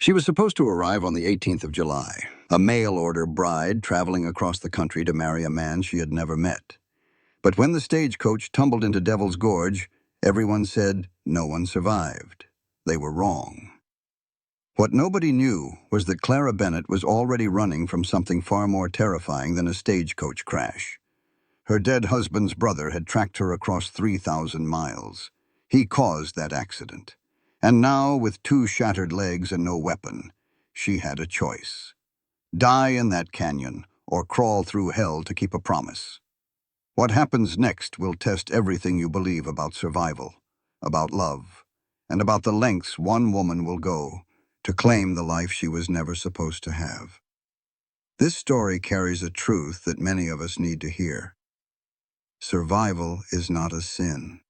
She was supposed to arrive on the 18th of July, a mail-order bride traveling across the country to marry a man she had never met. But when the stagecoach tumbled into Devil's Gorge, everyone said no one survived. They were wrong. What nobody knew was that Clara Bennett was already running from something far more terrifying than a stagecoach crash. Her dead husband's brother had tracked her across 3,000 miles. He caused that accident. And now, with 2 shattered legs and no weapon, she had a choice. Die in that canyon, or crawl through hell to keep a promise. What happens next will test everything you believe about survival, about love, and about the lengths one woman will go to claim the life she was never supposed to have. This story carries a truth that many of us need to hear. Survival is not a sin.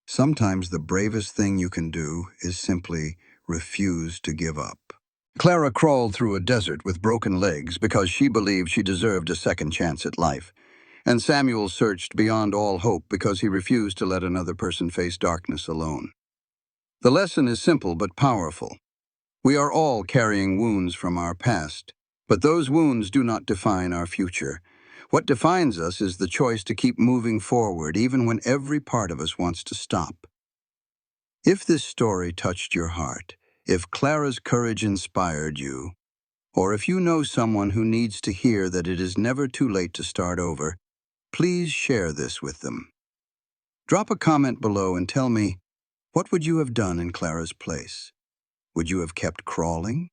Sometimes the bravest thing you can do is simply refuse to give up. Clara crawled through a desert with broken legs because she believed she deserved a second chance at life. And Samuel searched beyond all hope because he refused to let another person face darkness alone. The lesson is simple but powerful. We are all carrying wounds from our past, but those wounds do not define our future. What defines us is the choice to keep moving forward even when every part of us wants to stop. If this story touched your heart, if Clara's courage inspired you, or if you know someone who needs to hear that it is never too late to start over, please share this with them. Drop a comment below and tell me, what would you have done in Clara's place? Would you have kept crawling?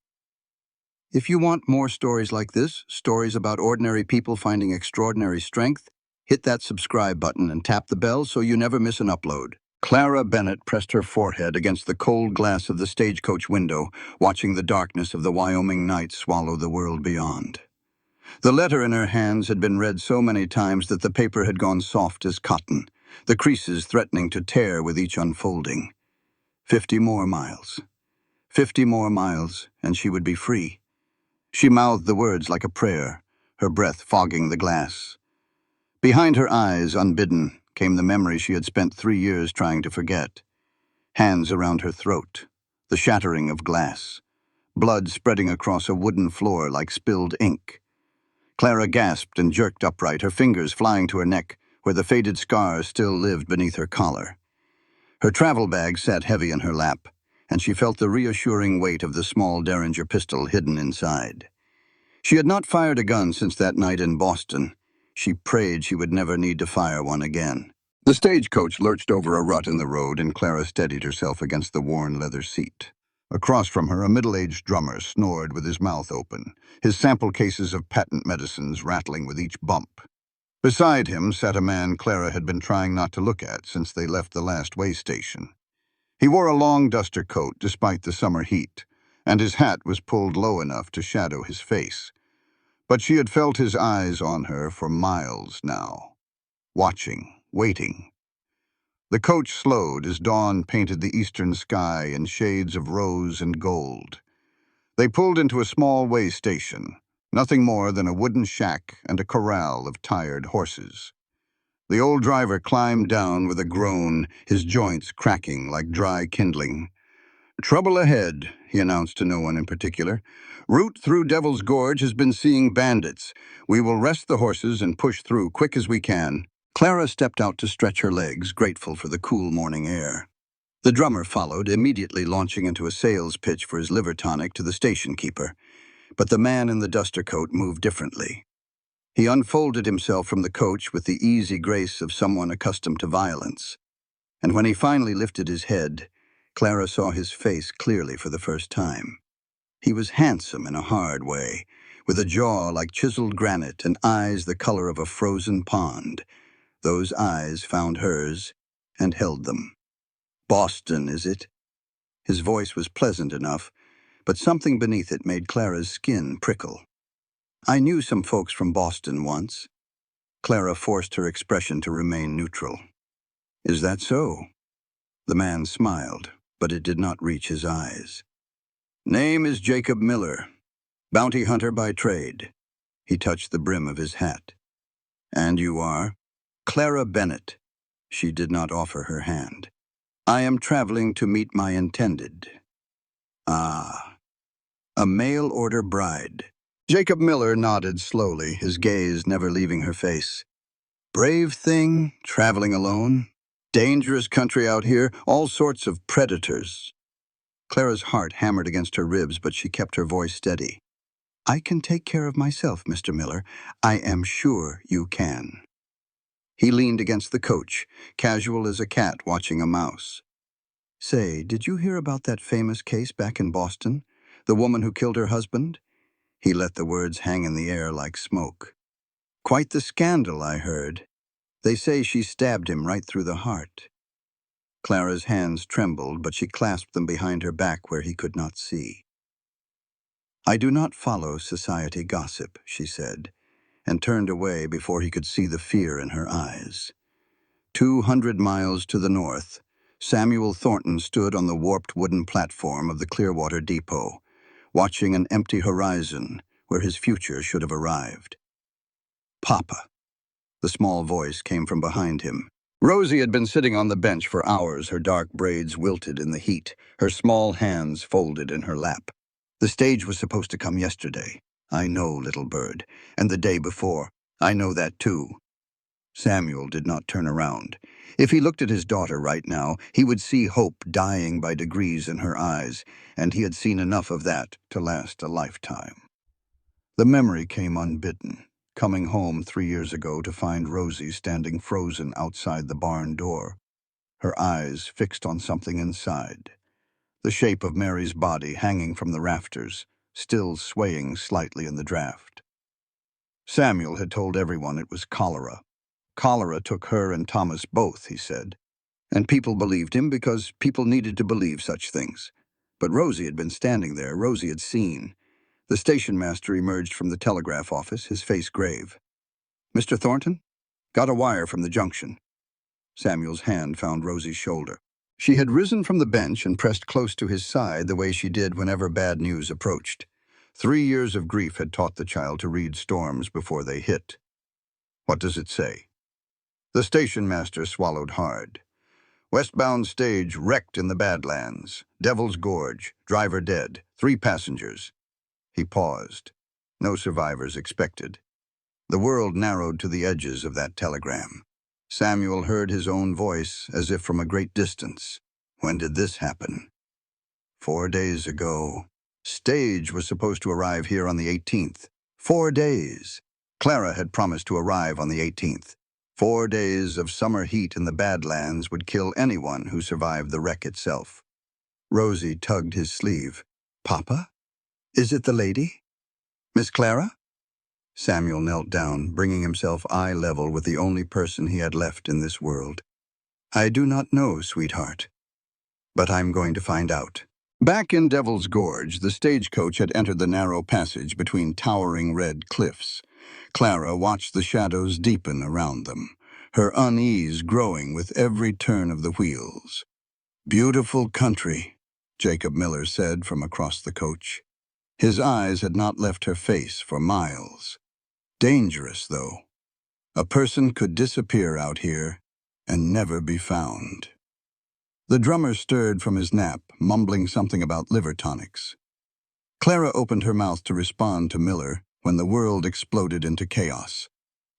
If you want more stories like this, stories about ordinary people finding extraordinary strength, hit that subscribe button and tap the bell so you never miss an upload. Clara Bennett pressed her forehead against the cold glass of the stagecoach window, watching the darkness of the Wyoming night swallow the world beyond. The letter in her hands had been read so many times that the paper had gone soft as cotton, the creases threatening to tear with each unfolding. 50 more miles. 50 more miles, and she would be free. She mouthed the words like a prayer, her breath fogging the glass. Behind her eyes, unbidden, came the memory she had spent 3 years trying to forget. Hands around her throat, the shattering of glass, blood spreading across a wooden floor like spilled ink. Clara gasped and jerked upright, her fingers flying to her neck, where the faded scars still lived beneath her collar. Her travel bag sat heavy in her lap, and she felt the reassuring weight of the small Derringer pistol hidden inside. She had not fired a gun since that night in Boston. She prayed she would never need to fire one again. The stagecoach lurched over a rut in the road, and Clara steadied herself against the worn leather seat. Across from her, a middle-aged drummer snored with his mouth open, his sample cases of patent medicines rattling with each bump. Beside him sat a man Clara had been trying not to look at since they left the last way station. He wore a long duster coat despite the summer heat, and his hat was pulled low enough to shadow his face. But she had felt his eyes on her for miles now, watching, waiting. The coach slowed as dawn painted the eastern sky in shades of rose and gold. They pulled into a small way station, nothing more than a wooden shack and a corral of tired horses. The old driver climbed down with a groan, his joints cracking like dry kindling. "Trouble ahead," he announced to no one in particular. "Route through Devil's Gorge has been seeing bandits. We will rest the horses and push through quick as we can." Clara stepped out to stretch her legs, grateful for the cool morning air. The drummer followed, immediately launching into a sales pitch for his liver tonic to the station keeper. But the man in the duster coat moved differently. He unfolded himself from the coach with the easy grace of someone accustomed to violence. And when he finally lifted his head, Clara saw his face clearly for the first time. He was handsome in a hard way, with a jaw like chiseled granite and eyes the color of a frozen pond. Those eyes found hers and held them. "Boston, is it?" His voice was pleasant enough, but something beneath it made Clara's skin prickle. "I knew some folks from Boston once." Clara forced her expression to remain neutral. "Is that so?" The man smiled, but it did not reach his eyes. "Name is Jacob Miller, bounty hunter by trade." He touched the brim of his hat. "And you are?" "Clara Bennett." She did not offer her hand. "I am traveling to meet my intended." "Ah." A mail-order bride. Jacob Miller nodded slowly, his gaze never leaving her face. Brave thing, traveling alone. Dangerous country out here, all sorts of predators. Clara's heart hammered against her ribs, but she kept her voice steady. I can take care of myself, Mr. Miller. I am sure you can. He leaned against the coach, casual as a cat watching a mouse. Say, did you hear about that famous case back in Boston? The woman who killed her husband? He let the words hang in the air like smoke. Quite the scandal, I heard. They say she stabbed him right through the heart. Clara's hands trembled, but she clasped them behind her back where he could not see. I do not follow society gossip, she said, and turned away before he could see the fear in her eyes. 200 miles to the north, Samuel Thornton stood on the warped wooden platform of the Clearwater Depot, watching an empty horizon where his future should have arrived. Papa. The small voice came from behind him. Rosie had been sitting on the bench for hours, her dark braids wilted in the heat, her small hands folded in her lap. The stage was supposed to come yesterday. I know, little bird. And the day before. I know that too. Samuel did not turn around. If he looked at his daughter right now, he would see hope dying by degrees in her eyes, and he had seen enough of that to last a lifetime. The memory came unbidden, coming home 3 years ago to find Rosie standing frozen outside the barn door, her eyes fixed on something inside. The shape of Mary's body hanging from the rafters, still swaying slightly in the draft. Samuel had told everyone it was cholera. Cholera took her and Thomas both, he said. And people believed him because people needed to believe such things. But Rosie had been standing there. Rosie had seen. The station master emerged from the telegraph office, his face grave. Mr. Thornton? Got a wire from the junction. Samuel's hand found Rosie's shoulder. She had risen from the bench and pressed close to his side the way she did whenever bad news approached. 3 years of grief had taught the child to read storms before they hit. What does it say? The station master swallowed hard. Westbound stage wrecked in the Badlands. Devil's Gorge. Driver dead. 3 passengers. He paused. No survivors expected. The world narrowed to the edges of that telegram. Samuel heard his own voice as if from a great distance. When did this happen? 4 days ago. Stage was supposed to arrive here on the 18th. 4 days. Clara had promised to arrive on the 18th. 4 days of summer heat in the Badlands would kill anyone who survived the wreck itself. Rosie tugged his sleeve. Papa? Is it the lady? Miss Clara? Samuel knelt down, bringing himself eye level with the only person he had left in this world. I do not know, sweetheart, but I'm going to find out. Back in Devil's Gorge, the stagecoach had entered the narrow passage between towering red cliffs. Clara watched the shadows deepen around them, her unease growing with every turn of the wheels. Beautiful country, Jacob Miller said from across the coach. His eyes had not left her face for miles. Dangerous, though. A person could disappear out here and never be found. The drummer stirred from his nap, mumbling something about liver tonics. Clara opened her mouth to respond to Miller when the world exploded into chaos.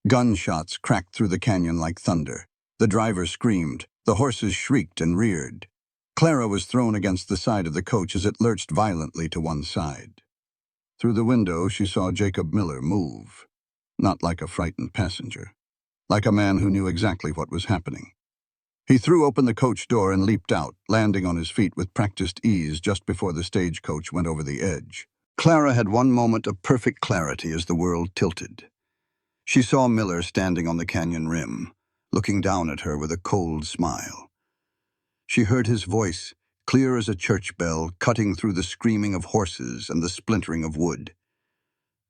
Gunshots cracked through the canyon like thunder. The driver screamed. The horses shrieked and reared. Clara was thrown against the side of the coach as it lurched violently to one side. Through the window, she saw Jacob Miller move. Not like a frightened passenger. Like a man who knew exactly what was happening. He threw open the coach door and leaped out, landing on his feet with practiced ease just before the stagecoach went over the edge. Clara had one moment of perfect clarity as the world tilted. She saw Miller standing on the canyon rim, looking down at her with a cold smile. She heard his voice, clear as a church bell, cutting through the screaming of horses and the splintering of wood.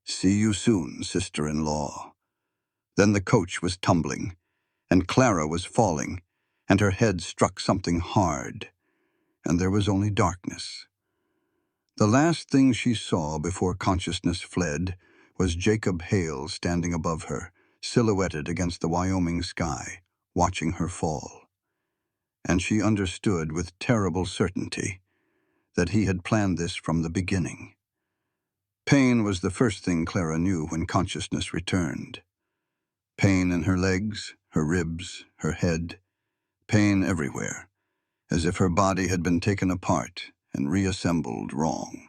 See you soon, sister-in-law. Then the coach was tumbling, and Clara was falling, and her head struck something hard, and there was only darkness. The last thing she saw before consciousness fled was Jacob Hale standing above her, silhouetted against the Wyoming sky, watching her fall. And she understood with terrible certainty that he had planned this from the beginning. Pain was the first thing Clara knew when consciousness returned. Pain in her legs, her ribs, her head, pain everywhere, as if her body had been taken apart and reassembled wrong.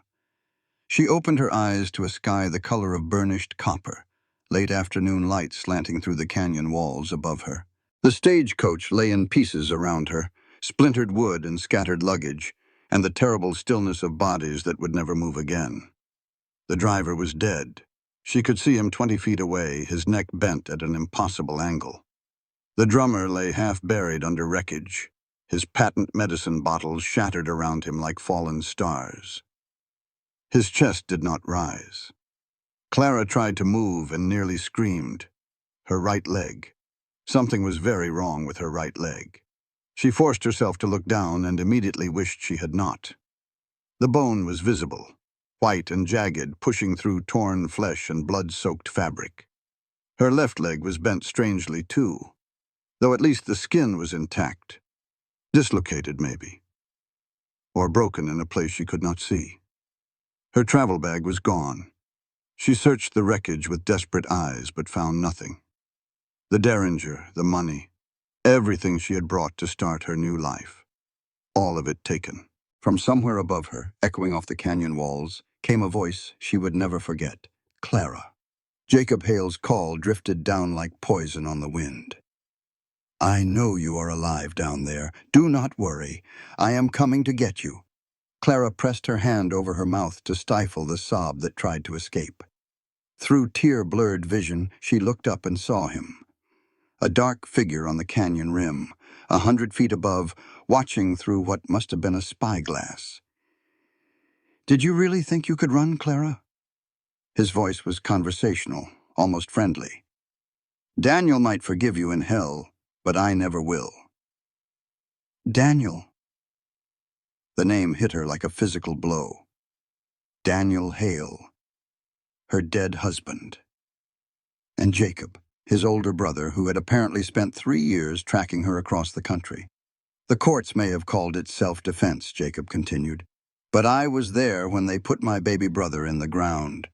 She opened her eyes to a sky the color of burnished copper, late afternoon light slanting through the canyon walls above her. The stagecoach lay in pieces around her, splintered wood and scattered luggage, and the terrible stillness of bodies that would never move again. The driver was dead. She could see him 20 feet away, his neck bent at an impossible angle. The drummer lay half-buried under wreckage, his patent medicine bottles shattered around him like fallen stars. His chest did not rise. Clara tried to move and nearly screamed. Her right leg. Something was very wrong with her right leg. She forced herself to look down and immediately wished she had not. The bone was visible, white and jagged, pushing through torn flesh and blood-soaked fabric. Her left leg was bent strangely too, though at least the skin was intact. Dislocated, maybe. Or broken in a place she could not see. Her travel bag was gone. She searched the wreckage with desperate eyes, but found nothing. The derringer, the money, everything she had brought to start her new life. All of it taken. From somewhere above her, echoing off the canyon walls, came a voice she would never forget. Clara. Jacob Hale's call drifted down like poison on the wind. I know you are alive down there. Do not worry. I am coming to get you. Clara pressed her hand over her mouth to stifle the sob that tried to escape. Through tear-blurred vision, she looked up and saw him. A dark figure on the canyon rim, 100 feet above, watching through what must have been a spyglass. Did you really think you could run, Clara? His voice was conversational, almost friendly. Daniel might forgive you in hell, but I never will. Daniel. The name hit her like a physical blow. Daniel Hale. Her dead husband. And Jacob, his older brother, who had apparently spent 3 years tracking her across the country. The courts may have called it self-defense, Jacob continued. But I was there when they put my baby brother in the ground.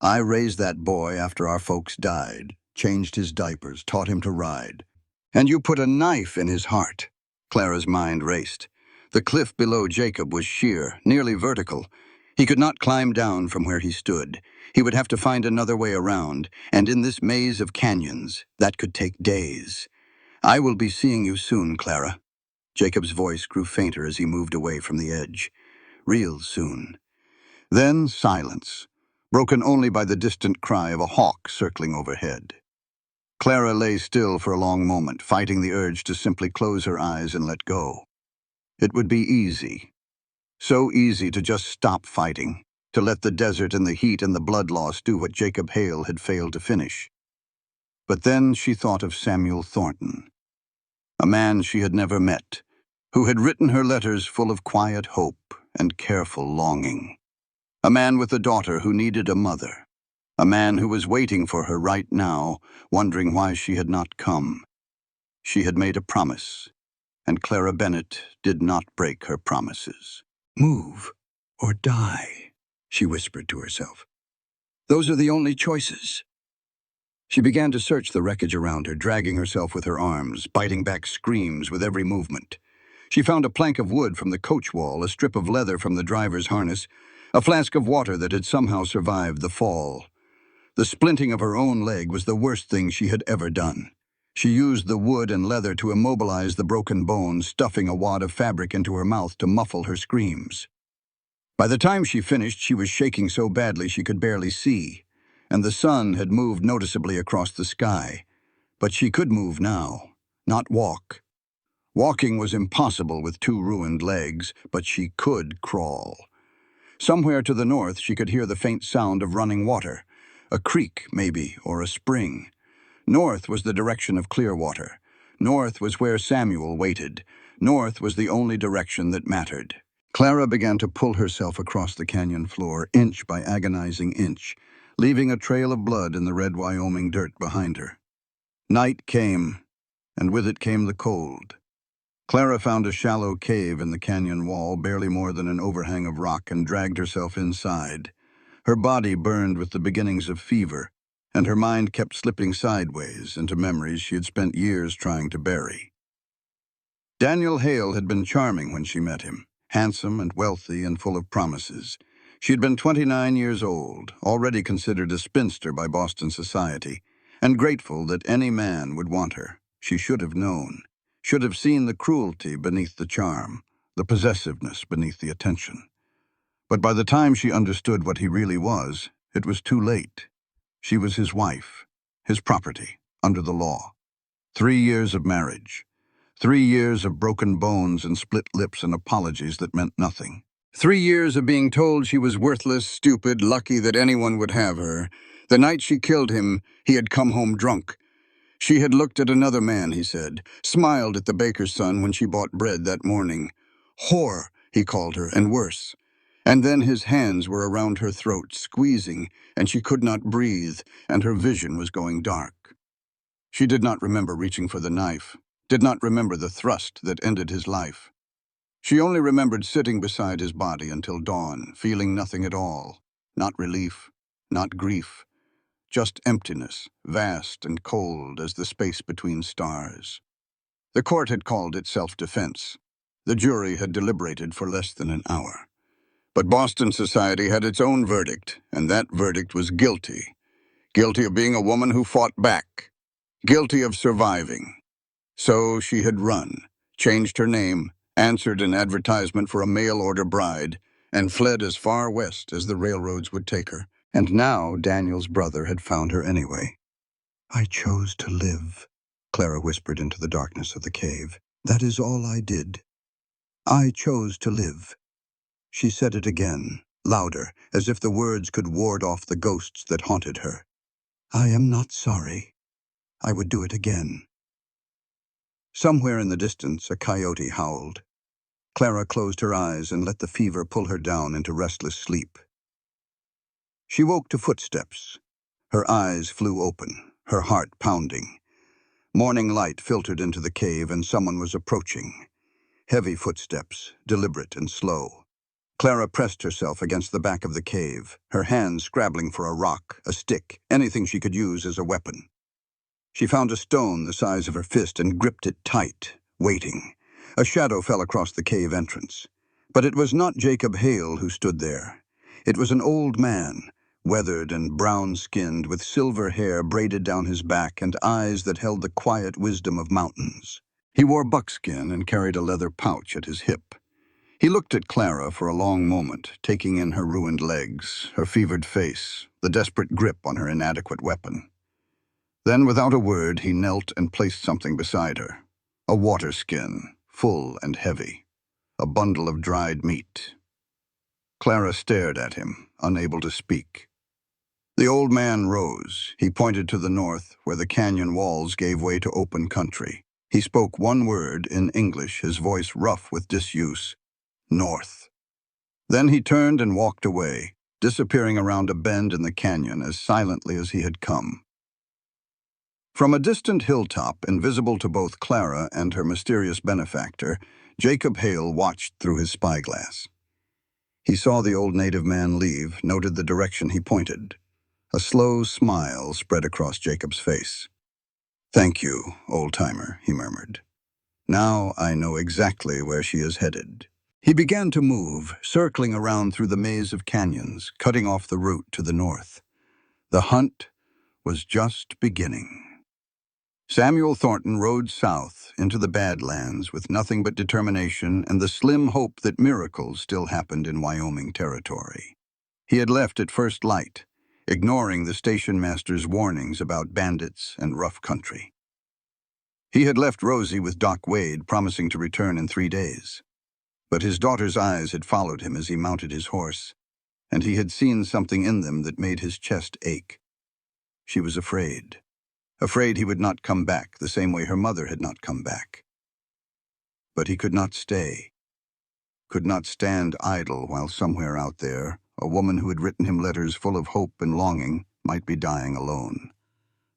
I raised that boy after our folks died, changed his diapers, taught him to ride. And you put a knife in his heart. Clara's mind raced. The cliff below Jacob was sheer, nearly vertical. He could not climb down from where he stood. He would have to find another way around, and in this maze of canyons, that could take days. I will be seeing you soon, Clara. Jacob's voice grew fainter as he moved away from the edge. Real soon. Then silence, broken only by the distant cry of a hawk circling overhead. Clara lay still for a long moment, fighting the urge to simply close her eyes and let go. It would be easy. So easy to just stop fighting, to let the desert and the heat and the blood loss do what Jacob Hale had failed to finish. But then she thought of Samuel Thornton, a man she had never met, who had written her letters full of quiet hope and careful longing. A man with a daughter who needed a mother. A man who was waiting for her right now, wondering why she had not come. She had made a promise, and Clara Bennett did not break her promises. Move or die, she whispered to herself. Those are the only choices. She began to search the wreckage around her, dragging herself with her arms, biting back screams with every movement. She found a plank of wood from the coach wall, a strip of leather from the driver's harness, a flask of water that had somehow survived the fall. The splinting of her own leg was the worst thing she had ever done. She used the wood and leather to immobilize the broken bone, stuffing a wad of fabric into her mouth to muffle her screams. By the time she finished, she was shaking so badly she could barely see, and the sun had moved noticeably across the sky. But she could move now, not walk. Walking was impossible with 2 ruined legs, but she could crawl. Somewhere to the north, she could hear the faint sound of running water. A creek, maybe, or a spring. North was the direction of clear water. North was where Samuel waited. North was the only direction that mattered. Clara began to pull herself across the canyon floor, inch by agonizing inch, leaving a trail of blood in the red Wyoming dirt behind her. Night came, and with it came the cold. Clara found a shallow cave in the canyon wall, barely more than an overhang of rock, and dragged herself inside. Her body burned with the beginnings of fever, and her mind kept slipping sideways into memories she had spent years trying to bury. Daniel Hale had been charming when she met him, handsome and wealthy and full of promises. She had been 29 years old, already considered a spinster by Boston society, and grateful that any man would want her. She should have known, should have seen the cruelty beneath the charm, the possessiveness beneath the attention. But by the time she understood what he really was, it was too late. She was his wife, his property, under the law. 3 years of marriage. 3 years of broken bones and split lips and apologies that meant nothing. 3 years of being told she was worthless, stupid, lucky that anyone would have her. The night she killed him, he had come home drunk. She had looked at another man, he said, smiled at the baker's son when she bought bread that morning. Whore, he called her, and worse. And then his hands were around her throat, squeezing, and she could not breathe, and her vision was going dark. She did not remember reaching for the knife, did not remember the thrust that ended his life. She only remembered sitting beside his body until dawn, feeling nothing at all. Not relief, not grief, just emptiness, vast and cold as the space between stars. The court had called it self-defense. The jury had deliberated for less than an hour. But Boston society had its own verdict, and that verdict was guilty. Guilty of being a woman who fought back. Guilty of surviving. So she had run, changed her name, answered an advertisement for a mail-order bride, and fled as far west as the railroads would take her. And now Daniel's brother had found her anyway. "I chose to live," Clara whispered into the darkness of the cave. "That is all I did. I chose to live." She said it again, louder, as if the words could ward off the ghosts that haunted her. "I am not sorry. I would do it again." Somewhere in the distance, a coyote howled. Clara closed her eyes and let the fever pull her down into restless sleep. She woke to footsteps. Her eyes flew open, her heart pounding. Morning light filtered into the cave and someone was approaching. Heavy footsteps, deliberate and slow. Clara pressed herself against the back of the cave, her hands scrabbling for a rock, a stick, anything she could use as a weapon. She found a stone the size of her fist and gripped it tight, waiting. A shadow fell across the cave entrance. But it was not Jacob Hale who stood there. It was an old man, weathered and brown-skinned, with silver hair braided down his back and eyes that held the quiet wisdom of mountains. He wore buckskin and carried a leather pouch at his hip. He looked at Clara for a long moment, taking in her ruined legs, her fevered face, the desperate grip on her inadequate weapon. Then, without a word, he knelt and placed something beside her. A water skin, full and heavy. A bundle of dried meat. Clara stared at him, unable to speak. The old man rose. He pointed to the north, where the canyon walls gave way to open country. He spoke one word in English, his voice rough with disuse. North. Then he turned and walked away, disappearing around a bend in the canyon as silently as he had come. From a distant hilltop, invisible to both Clara and her mysterious benefactor, Jacob Hale watched through his spyglass. He saw the old native man leave, noted the direction he pointed. A slow smile spread across Jacob's face. "Thank you, old-timer," he murmured. "Now I know exactly where she is headed." He began to move, circling around through the maze of canyons, cutting off the route to the north. The hunt was just beginning. Samuel Thornton rode south into the Badlands with nothing but determination and the slim hope that miracles still happened in Wyoming territory. He had left at first light, ignoring the station master's warnings about bandits and rough country. He had left Rosie with Doc Wade, promising to return in 3 days. But his daughter's eyes had followed him as he mounted his horse, and he had seen something in them that made his chest ache. She was afraid. Afraid he would not come back the same way her mother had not come back. But he could not stay. Could not stand idle while somewhere out there, a woman who had written him letters full of hope and longing might be dying alone.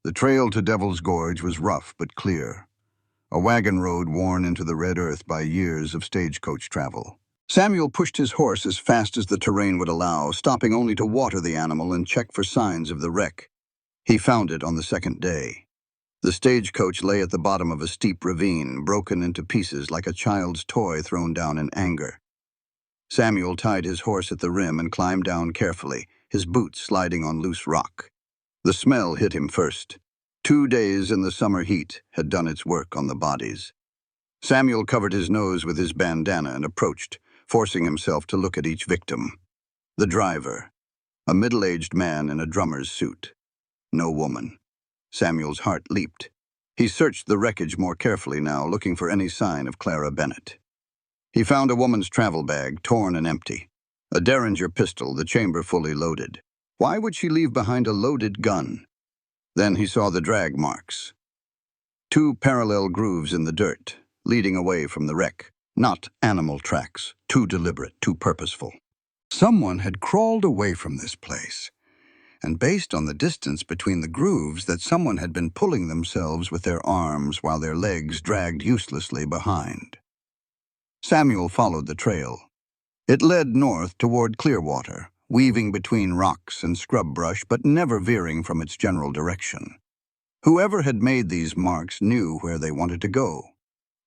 The trail to Devil's Gorge was rough but clear. A wagon road worn into the red earth by years of stagecoach travel. Samuel pushed his horse as fast as the terrain would allow, stopping only to water the animal and check for signs of the wreck. He found it on the second day. The stagecoach lay at the bottom of a steep ravine, broken into pieces like a child's toy thrown down in anger. Samuel tied his horse at the rim and climbed down carefully, his boots sliding on loose rock. The smell hit him first. 2 days in the summer heat had done its work on the bodies. Samuel covered his nose with his bandana and approached, forcing himself to look at each victim. The driver, a middle-aged man in a drummer's suit. No woman. Samuel's heart leaped. He searched the wreckage more carefully now, looking for any sign of Clara Bennett. He found a woman's travel bag, torn and empty. A Derringer pistol, the chamber fully loaded. Why would she leave behind a loaded gun? Then he saw the drag marks. 2 parallel grooves in the dirt, leading away from the wreck. Not animal tracks, too deliberate, too purposeful. Someone had crawled away from this place, and based on the distance between the grooves, that someone had been pulling themselves with their arms while their legs dragged uselessly behind. Samuel followed the trail. It led north toward Clearwater, weaving between rocks and scrub brush, but never veering from its general direction. Whoever had made these marks knew where they wanted to go.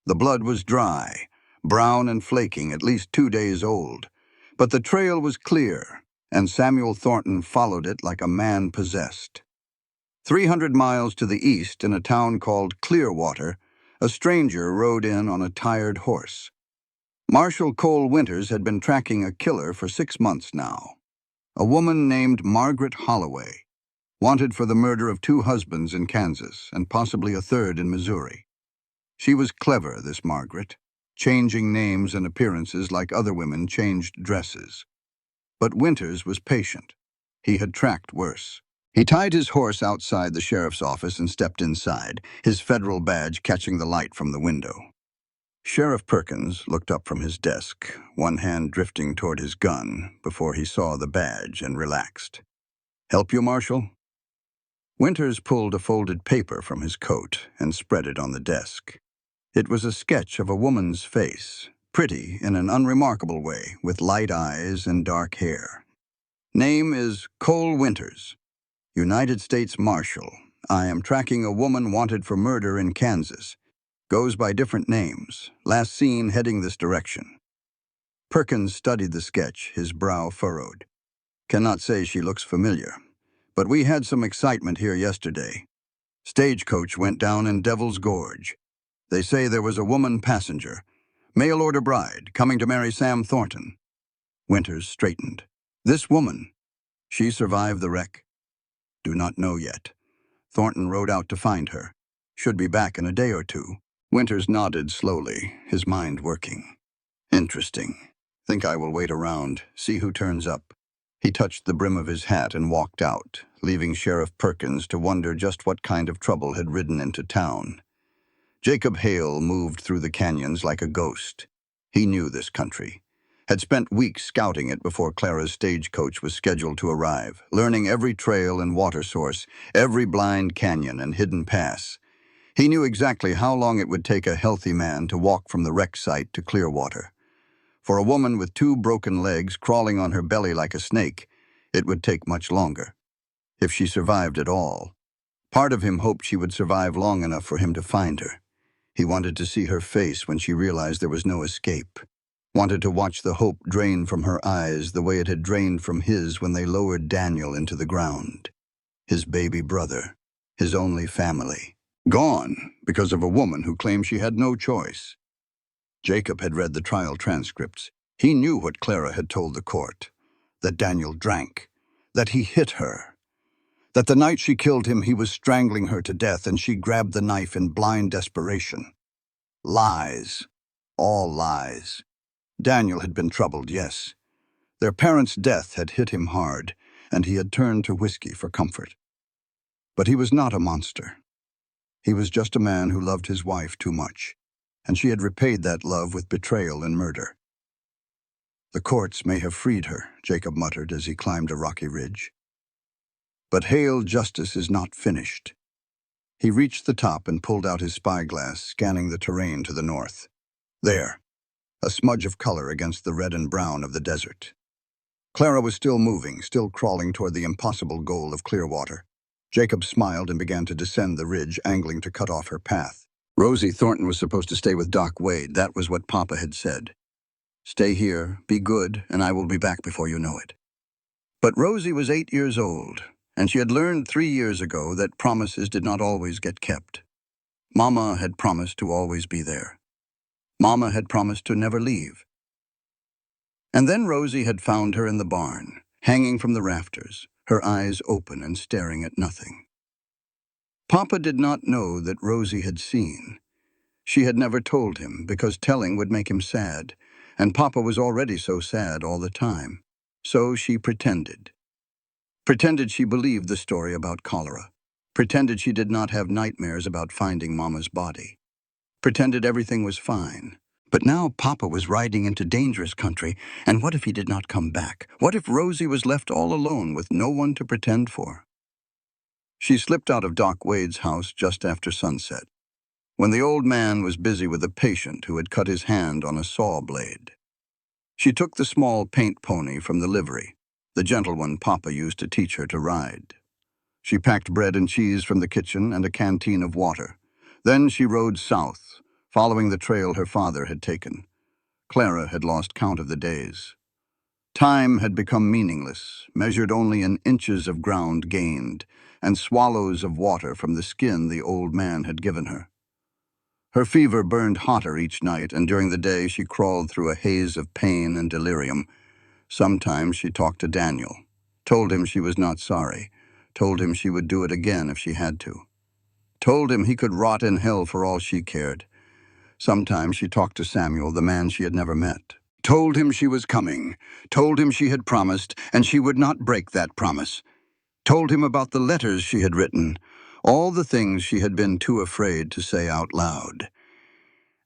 The blood was dry, brown and flaking, at least 2 days old, but the trail was clear, and Samuel Thornton followed it like a man possessed. 300 miles to the east, in a town called Clearwater, a stranger rode in on a tired horse. Marshal Cole Winters had been tracking a killer for 6 months now. A woman named Margaret Holloway, wanted for the murder of 2 husbands in Kansas and possibly a third in Missouri. She was clever, this Margaret, changing names and appearances like other women changed dresses. But Winters was patient. He had tracked worse. He tied his horse outside the sheriff's office and stepped inside, his federal badge catching the light from the window. Sheriff Perkins looked up from his desk, one hand drifting toward his gun, before he saw the badge and relaxed. "Help you, Marshal?" Winters pulled a folded paper from his coat and spread it on the desk. It was a sketch of a woman's face, pretty in an unremarkable way, with light eyes and dark hair. "Name is Cole Winters, United States Marshal. I am tracking a woman wanted for murder in Kansas. Goes by different names. Last seen heading this direction." Perkins studied the sketch, his brow furrowed. "Cannot say she looks familiar, but we had some excitement here yesterday. Stagecoach went down in Devil's Gorge. They say there was a woman passenger, mail-order bride, coming to marry Sam Thornton." Winters straightened. "This woman, she survived the wreck?" "Do not know yet. Thornton rode out to find her. Should be back in a day or 2. Winters nodded slowly, his mind working. "Interesting. Think I will wait around, see who turns up." He touched the brim of his hat and walked out, leaving Sheriff Perkins to wonder just what kind of trouble had ridden into town. Jacob Hale moved through the canyons like a ghost. He knew this country, had spent weeks scouting it before Clara's stagecoach was scheduled to arrive, learning every trail and water source, every blind canyon and hidden pass. He knew exactly how long it would take a healthy man to walk from the wreck site to Clearwater. For a woman with 2 broken legs crawling on her belly like a snake, it would take much longer. If she survived at all. Part of him hoped she would survive long enough for him to find her. He wanted to see her face when she realized there was no escape. Wanted to watch the hope drain from her eyes the way it had drained from his when they lowered Daniel into the ground. His baby brother, his only family. Gone because of a woman who claimed she had no choice. Jacob had read the trial transcripts. He knew what Clara had told the court. That Daniel drank. That he hit her. That the night she killed him, he was strangling her to death and she grabbed the knife in blind desperation. Lies. All lies. Daniel had been troubled, yes. Their parents' death had hit him hard, and he had turned to whiskey for comfort. But he was not a monster. He was just a man who loved his wife too much, and she had repaid that love with betrayal and murder. "The courts may have freed her," Jacob muttered as he climbed a rocky ridge. But Hale justice is not finished. He reached the top and pulled out his spyglass, scanning the terrain to the north. There, a smudge of color against the red and brown of the desert. Clara was still moving, still crawling toward the impossible goal of clear water. Jacob smiled and began to descend the ridge, angling to cut off her path. Rosie Thornton was supposed to stay with Doc Wade. That was what Papa had said. Stay here, be good, and I will be back before you know it. But Rosie was 8 years old, and she had learned 3 years ago that promises did not always get kept. Mama had promised to always be there. Mama had promised to never leave. And then Rosie had found her in the barn, hanging from the rafters, her eyes open and staring at nothing. Papa did not know that Rosie had seen. She had never told him, because telling would make him sad, and Papa was already so sad all the time. So she pretended. Pretended she believed the story about cholera. Pretended she did not have nightmares about finding Mama's body. Pretended everything was fine. But now Papa was riding into dangerous country, and what if he did not come back? What if Rosie was left all alone with no one to pretend for? She slipped out of Doc Wade's house just after sunset, when the old man was busy with a patient who had cut his hand on a saw blade. She took the small paint pony from the livery, the gentle one Papa used to teach her to ride. She packed bread and cheese from the kitchen and a canteen of water. Then she rode south, following the trail her father had taken. Clara had lost count of the days. Time had become meaningless, measured only in inches of ground gained, and swallows of water from the skin the old man had given her. Her fever burned hotter each night, and during the day she crawled through a haze of pain and delirium. Sometimes she talked to Daniel, told him she was not sorry, told him she would do it again if she had to, told him he could rot in hell for all she cared. Sometimes she talked to Samuel, the man she had never met, told him she was coming, told him she had promised, and she would not break that promise, told him about the letters she had written, all the things she had been too afraid to say out loud.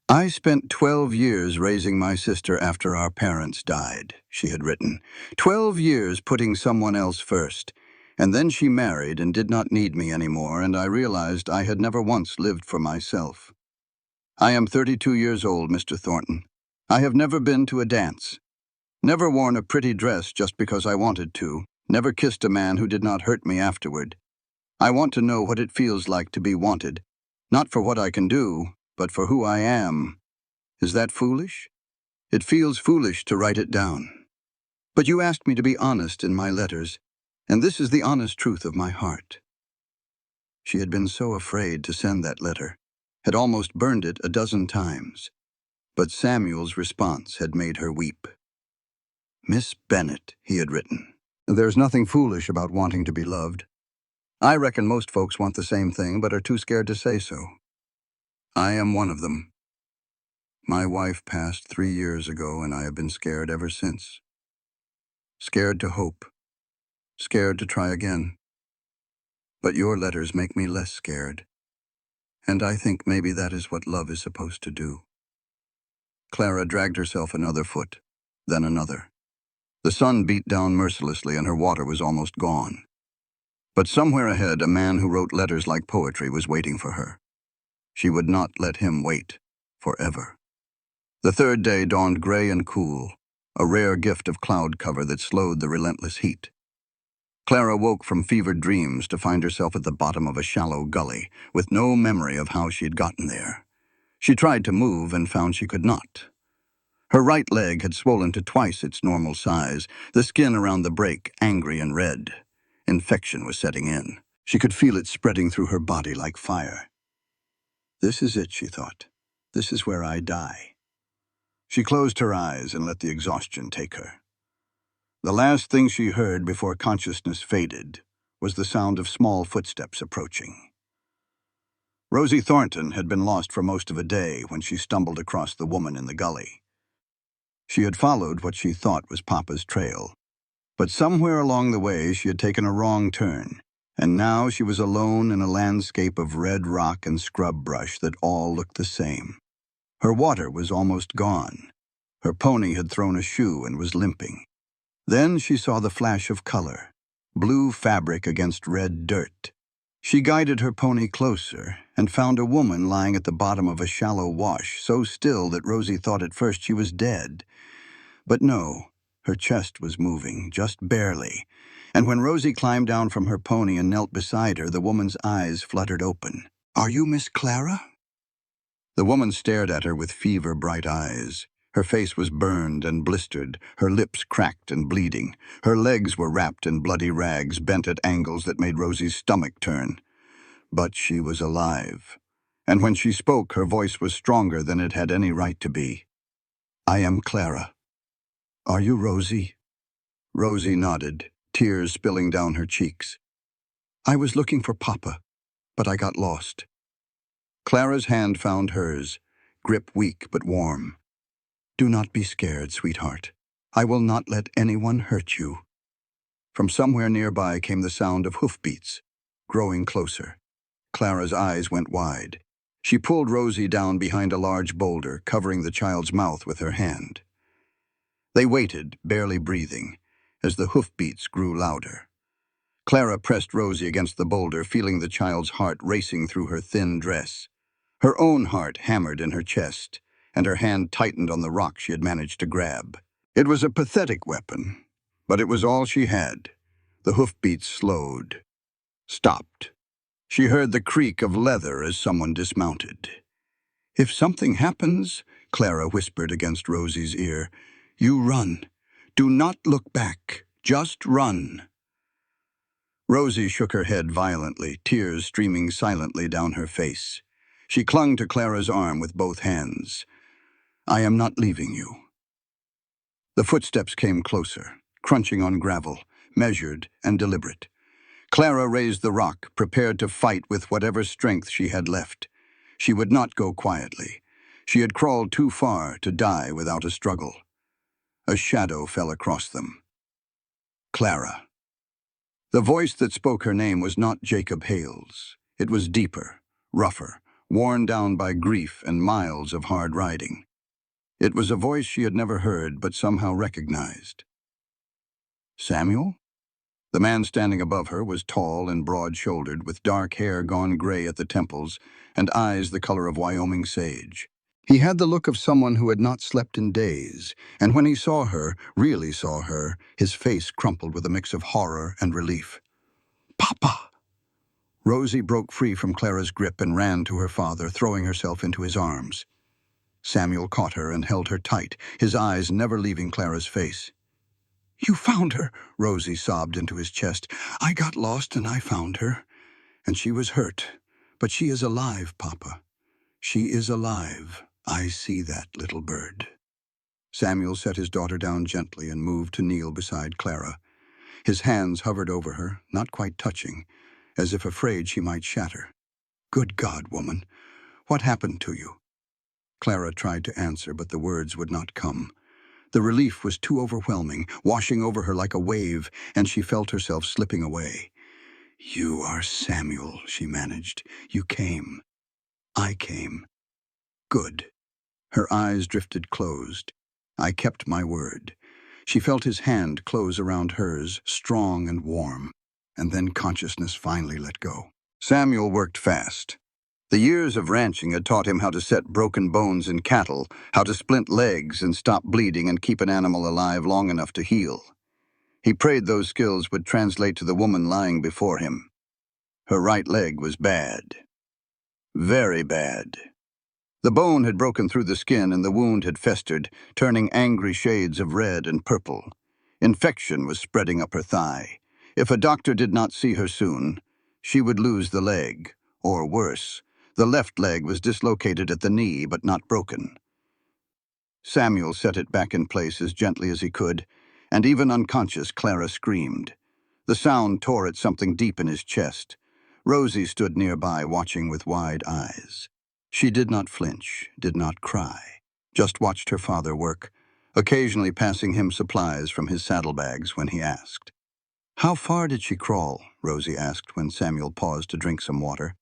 I spent 12 years raising my sister after our parents died, she had written. 12 years putting someone else first. And then she married and did not need me anymore, and I realized I had never once lived for myself. I am 32 years old, Mr. Thornton. I have never been to a dance. Never worn a pretty dress just because I wanted to. Never kissed a man who did not hurt me afterward. I want to know what it feels like to be wanted. Not for what I can do, but for who I am. Is that foolish? It feels foolish to write it down. But you asked me to be honest in my letters, and this is the honest truth of my heart. She had been so afraid to send that letter, had almost burned it a dozen times. But Samuel's response had made her weep. Miss Bennet, he had written. There's nothing foolish about wanting to be loved. I reckon most folks want the same thing, but are too scared to say so. I am one of them. My wife passed 3 years ago, and I have been scared ever since. Scared to hope. Scared to try again. But your letters make me less scared. And I think maybe that is what love is supposed to do. Clara dragged herself another foot, then another. The sun beat down mercilessly, and her water was almost gone. But somewhere ahead, a man who wrote letters like poetry was waiting for her. She would not let him wait forever. The third day dawned gray and cool, a rare gift of cloud cover that slowed the relentless heat. Clara woke from fevered dreams to find herself at the bottom of a shallow gully, with no memory of how she had gotten there. She tried to move and found she could not. Her right leg had swollen to twice its normal size, the skin around the break angry and red. Infection was setting in. She could feel it spreading through her body like fire. This is it, she thought. This is where I die. She closed her eyes and let the exhaustion take her. The last thing she heard before consciousness faded was the sound of small footsteps approaching. Rosie Thornton had been lost for most of a day when she stumbled across the woman in the gully. She had followed what she thought was Papa's trail, but somewhere along the way she had taken a wrong turn, and now she was alone in a landscape of red rock and scrub brush that all looked the same. Her water was almost gone. Her pony had thrown a shoe and was limping. Then she saw the flash of color, blue fabric against red dirt. She guided her pony closer and found a woman lying at the bottom of a shallow wash, so still that Rosie thought at first she was dead. But no, her chest was moving, just barely, and when Rosie climbed down from her pony and knelt beside her, the woman's eyes fluttered open. "Are you Miss Clara?" The woman stared at her with fever-bright eyes. Her face was burned and blistered, her lips cracked and bleeding. Her legs were wrapped in bloody rags, bent at angles that made Rosie's stomach turn. But she was alive, and when she spoke, her voice was stronger than it had any right to be. "I am Clara. Are you Rosie?" Rosie nodded, tears spilling down her cheeks. "I was looking for Papa, but I got lost." Clara's hand found hers, grip weak but warm. "Do not be scared, sweetheart. I will not let anyone hurt you." From somewhere nearby came the sound of hoofbeats, growing closer. Clara's eyes went wide. She pulled Rosie down behind a large boulder, covering the child's mouth with her hand. They waited, barely breathing, as the hoofbeats grew louder. Clara pressed Rosie against the boulder, feeling the child's heart racing through her thin dress. Her own heart hammered in her chest, and her hand tightened on the rock she had managed to grab. It was a pathetic weapon, but it was all she had. The hoofbeats slowed, stopped. She heard the creak of leather as someone dismounted. "If something happens," Clara whispered against Rosie's ear, "you run. Do not look back. Just run." Rosie shook her head violently, tears streaming silently down her face. She clung to Clara's arm with both hands. "I am not leaving you." The footsteps came closer, crunching on gravel, measured and deliberate. Clara raised the rock, prepared to fight with whatever strength she had left. She would not go quietly. She had crawled too far to die without a struggle. A shadow fell across them. Clara. The voice that spoke her name was not Jacob Hale's. It was deeper, rougher, worn down by grief and miles of hard riding. It was a voice she had never heard but somehow recognized. Samuel? The man standing above her was tall and broad-shouldered, with dark hair gone gray at the temples and eyes the color of Wyoming sage. He had the look of someone who had not slept in days, and when he saw her, really saw her, his face crumpled with a mix of horror and relief. "Papa!" Rosie broke free from Clara's grip and ran to her father, throwing herself into his arms. Samuel caught her and held her tight, his eyes never leaving Clara's face. "You found her," Rosie sobbed into his chest. "I got lost and I found her. And she was hurt. But she is alive, Papa. She is alive. I see that, little bird." Samuel set his daughter down gently and moved to kneel beside Clara. His hands hovered over her, not quite touching, as if afraid she might shatter. "Good God, woman, what happened to you?" Clara tried to answer, but the words would not come. The relief was too overwhelming, washing over her like a wave, and she felt herself slipping away. "You are Samuel," she managed. "You came. I came. Good." Her eyes drifted closed. "I kept my word." She felt his hand close around hers, strong and warm, and then consciousness finally let go. Samuel worked fast. The years of ranching had taught him how to set broken bones in cattle, how to splint legs and stop bleeding and keep an animal alive long enough to heal. He prayed those skills would translate to the woman lying before him. Her right leg was bad. Very bad. The bone had broken through the skin and the wound had festered, turning angry shades of red and purple. Infection was spreading up her thigh. If a doctor did not see her soon, she would lose the leg, or worse. The left leg was dislocated at the knee, but not broken. Samuel set it back in place as gently as he could, and even unconscious, Clara screamed. The sound tore at something deep in his chest. Rosie stood nearby, watching with wide eyes. She did not flinch, did not cry, just watched her father work, occasionally passing him supplies from his saddlebags when he asked. "How far did she crawl?" Rosie asked when Samuel paused to drink some water.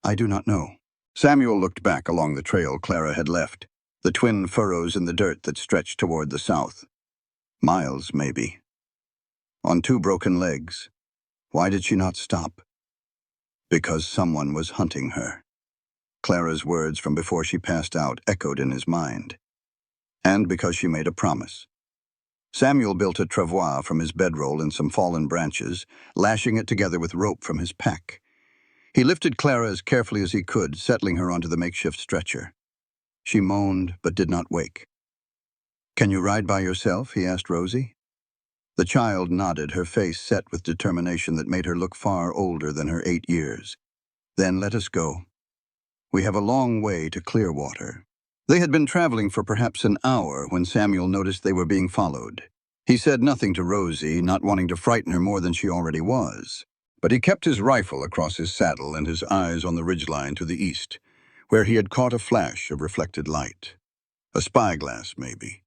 "I do not know." Samuel looked back along the trail Clara had left, the twin furrows in the dirt that stretched toward the south. Miles, maybe. On 2 broken legs. Why did she not stop? Because someone was hunting her. Clara's words from before she passed out echoed in his mind. And because she made a promise. Samuel built a travois from his bedroll in some fallen branches, lashing it together with rope from his pack. He lifted Clara as carefully as he could, settling her onto the makeshift stretcher. She moaned, but did not wake. "Can you ride by yourself?" he asked Rosie. The child nodded, her face set with determination that made her look far older than her 8 years. "Then let us go. We have a long way to Clearwater." They had been traveling for perhaps an hour when Samuel noticed they were being followed. He said nothing to Rosie, not wanting to frighten her more than she already was. But he kept his rifle across his saddle and his eyes on the ridgeline to the east, where he had caught a flash of reflected light. A spyglass, maybe.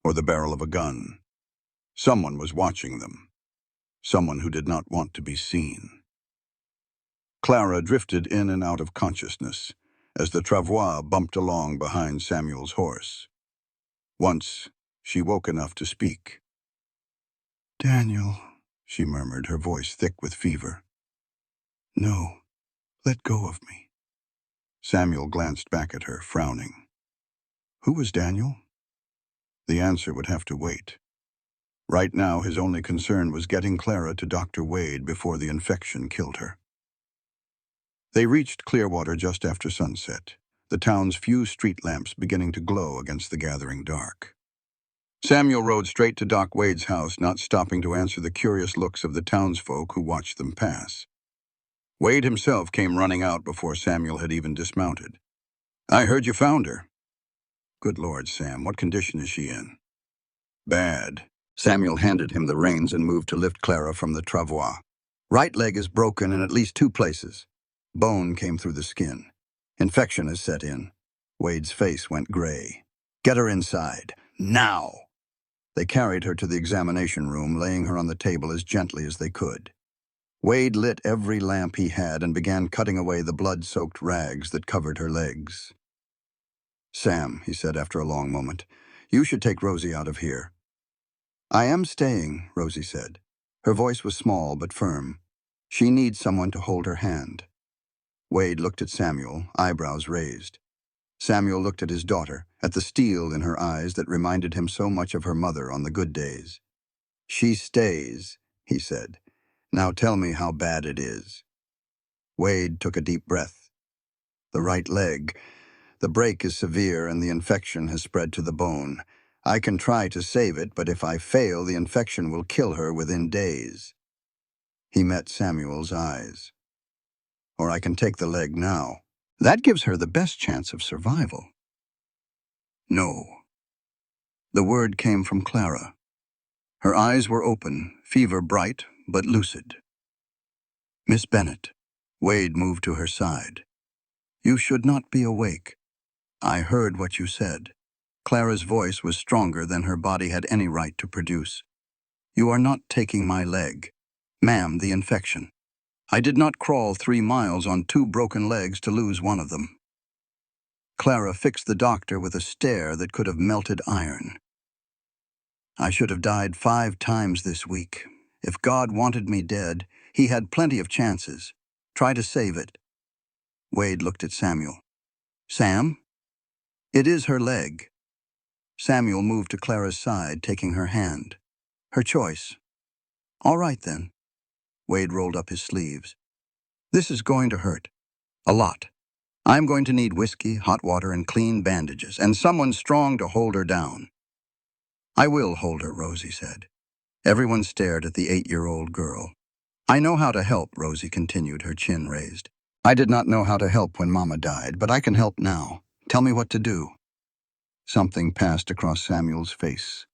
Or the barrel of a gun. Someone was watching them. Someone who did not want to be seen. Clara drifted in and out of consciousness as the travois bumped along behind Samuel's horse. Once, she woke enough to speak. "Daniel," she murmured, her voice thick with fever. "No, let go of me." Samuel glanced back at her, frowning. Who was Daniel? The answer would have to wait. Right now, his only concern was getting Clara to Dr. Wade before the infection killed her. They reached Clearwater just after sunset, the town's few street lamps beginning to glow against the gathering dark. Samuel rode straight to Doc Wade's house, not stopping to answer the curious looks of the townsfolk who watched them pass. Wade himself came running out before Samuel had even dismounted. "I heard you found her." "Good Lord, Sam, what condition is she in?" "Bad." Samuel handed him the reins and moved to lift Clara from the travois. "Right leg is broken in at least 2 places. Bone came through the skin. Infection has set in." Wade's face went gray. "Get her inside. Now!" They carried her to the examination room, laying her on the table as gently as they could. Wade lit every lamp he had and began cutting away the blood-soaked rags that covered her legs. "Sam," he said after a long moment, "you should take Rosie out of here." "I am staying," Rosie said. Her voice was small but firm. "She needs someone to hold her hand." Wade looked at Samuel, eyebrows raised. Samuel looked at his daughter, at the steel in her eyes that reminded him so much of her mother on the good days. "She stays," he said. "Now tell me how bad it is." Wade took a deep breath. "The right leg. The break is severe and the infection has spread to the bone. I can try to save it, but if I fail, the infection will kill her within days." He met Samuel's eyes. "Or I can take the leg now. That gives her the best chance of survival." "No." The word came from Clara. Her eyes were open, fever bright, but lucid. "Miss Bennet." Wade moved to her side. "You should not be awake. I heard what you said." Clara's voice was stronger than her body had any right to produce. "You are not taking my leg. Ma'am, the infection. I did not crawl 3 miles on 2 broken legs to lose one of them." Clara fixed the doctor with a stare that could have melted iron. "I should have died 5 times this week. If God wanted me dead, he had plenty of chances. Try to save it." Wade looked at Samuel. "Sam?" "It is her leg." Samuel moved to Clara's side, taking her hand. "Her choice." "All right, then." Wade rolled up his sleeves. "This is going to hurt. A lot. I'm going to need whiskey, hot water, and clean bandages, and someone strong to hold her down." "I will hold her," Rosie said. Everyone stared at the 8-year-old girl. "I know how to help," Rosie continued, her chin raised. "I did not know how to help when Mama died, but I can help now. Tell me what to do." Something passed across Samuel's face.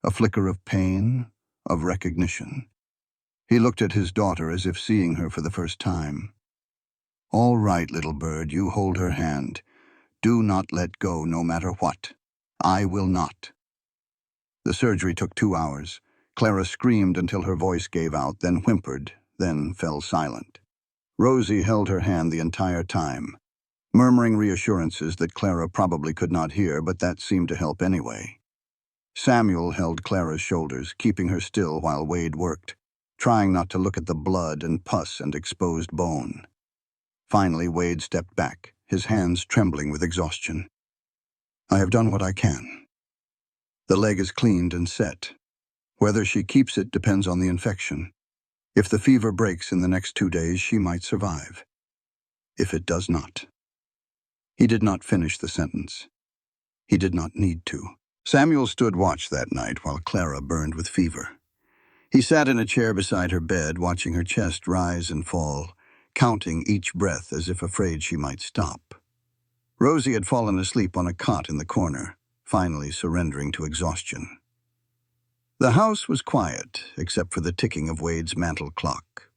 A flicker of pain, of recognition. He looked at his daughter as if seeing her for the first time. "All right, little bird, you hold her hand. Do not let go, no matter what. I will not." The surgery took 2 hours. Clara screamed until her voice gave out, then whimpered, then fell silent. Rosie held her hand the entire time, murmuring reassurances that Clara probably could not hear, but that seemed to help anyway. Samuel held Clara's shoulders, keeping her still while Wade worked, trying not to look at the blood and pus and exposed bone. Finally, Wade stepped back, his hands trembling with exhaustion. I have done what I can. The leg is cleaned and set. Whether she keeps it depends on the infection. If the fever breaks in the next 2 days, she might survive. If it does not. He did not finish the sentence. He did not need to. Samuel stood watch that night while Clara burned with fever. He sat in a chair beside her bed, watching her chest rise and fall, counting each breath as if afraid she might stop. Rosie had fallen asleep on a cot in the corner, finally surrendering to exhaustion. The house was quiet, except for the ticking of Wade's mantel clock.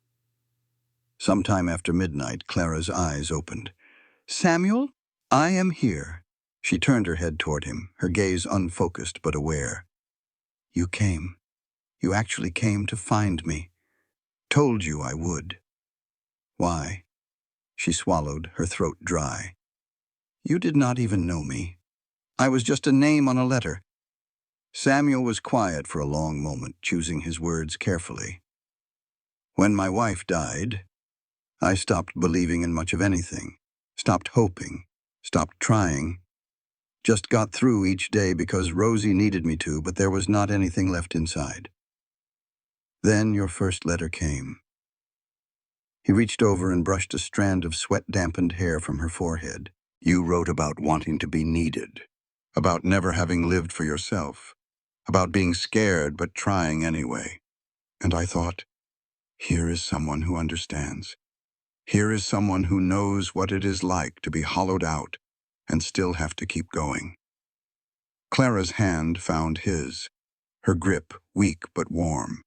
Sometime after midnight, Clara's eyes opened. "Samuel, I am here." She turned her head toward him, her gaze unfocused but aware. "You came. You actually came to find me. Told you I would." "Why?" She swallowed, her throat dry. "You did not even know me. I was just a name on a letter." Samuel was quiet for a long moment, choosing his words carefully. "When my wife died, I stopped believing in much of anything, stopped hoping, stopped trying. Just got through each day because Rosie needed me to, but there was not anything left inside. Then your first letter came." He reached over and brushed a strand of sweat-dampened hair from her forehead. "You wrote about wanting to be needed, about never having lived for yourself, about being scared but trying anyway. And I thought, here is someone who understands. Here is someone who knows what it is like to be hollowed out and still have to keep going." Clara's hand found his, her grip weak but warm.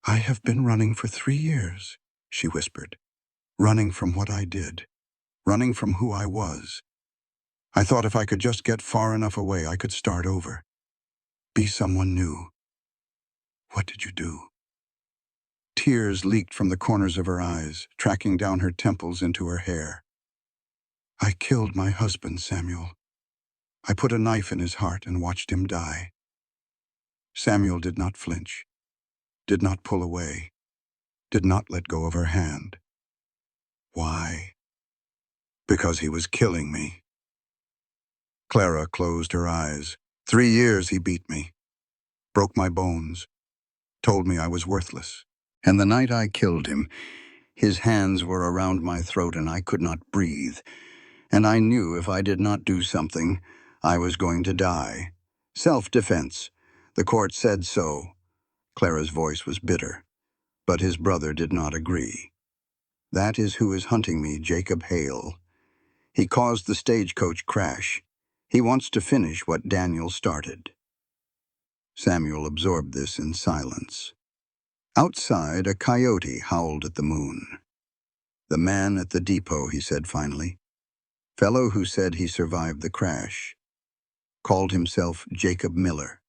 "I have been running for 3 years, she whispered. "Running from what I did, running from who I was. I thought if I could just get far enough away, I could start over. Be someone new. What did you do?" Tears leaked from the corners of her eyes, tracking down her temples into her hair. "I killed my husband, Samuel. I put a knife in his heart and watched him die." Samuel did not flinch, did not pull away, did not let go of her hand. "Why?" "Because he was killing me." Clara closed her eyes. 3 years he beat me, broke my bones, told me I was worthless. And the night I killed him, his hands were around my throat and I could not breathe. And I knew if I did not do something, I was going to die. Self-defense. The court said so. Clara's voice was bitter, but his brother did not agree. "That is who is hunting me, Jacob Hale. He caused the stagecoach crash. He wants to finish what Daniel started." Samuel absorbed this in silence. Outside, a coyote howled at the moon. "The man at the depot," he said finally. "Fellow who said he survived the crash. Called himself Jacob Miller."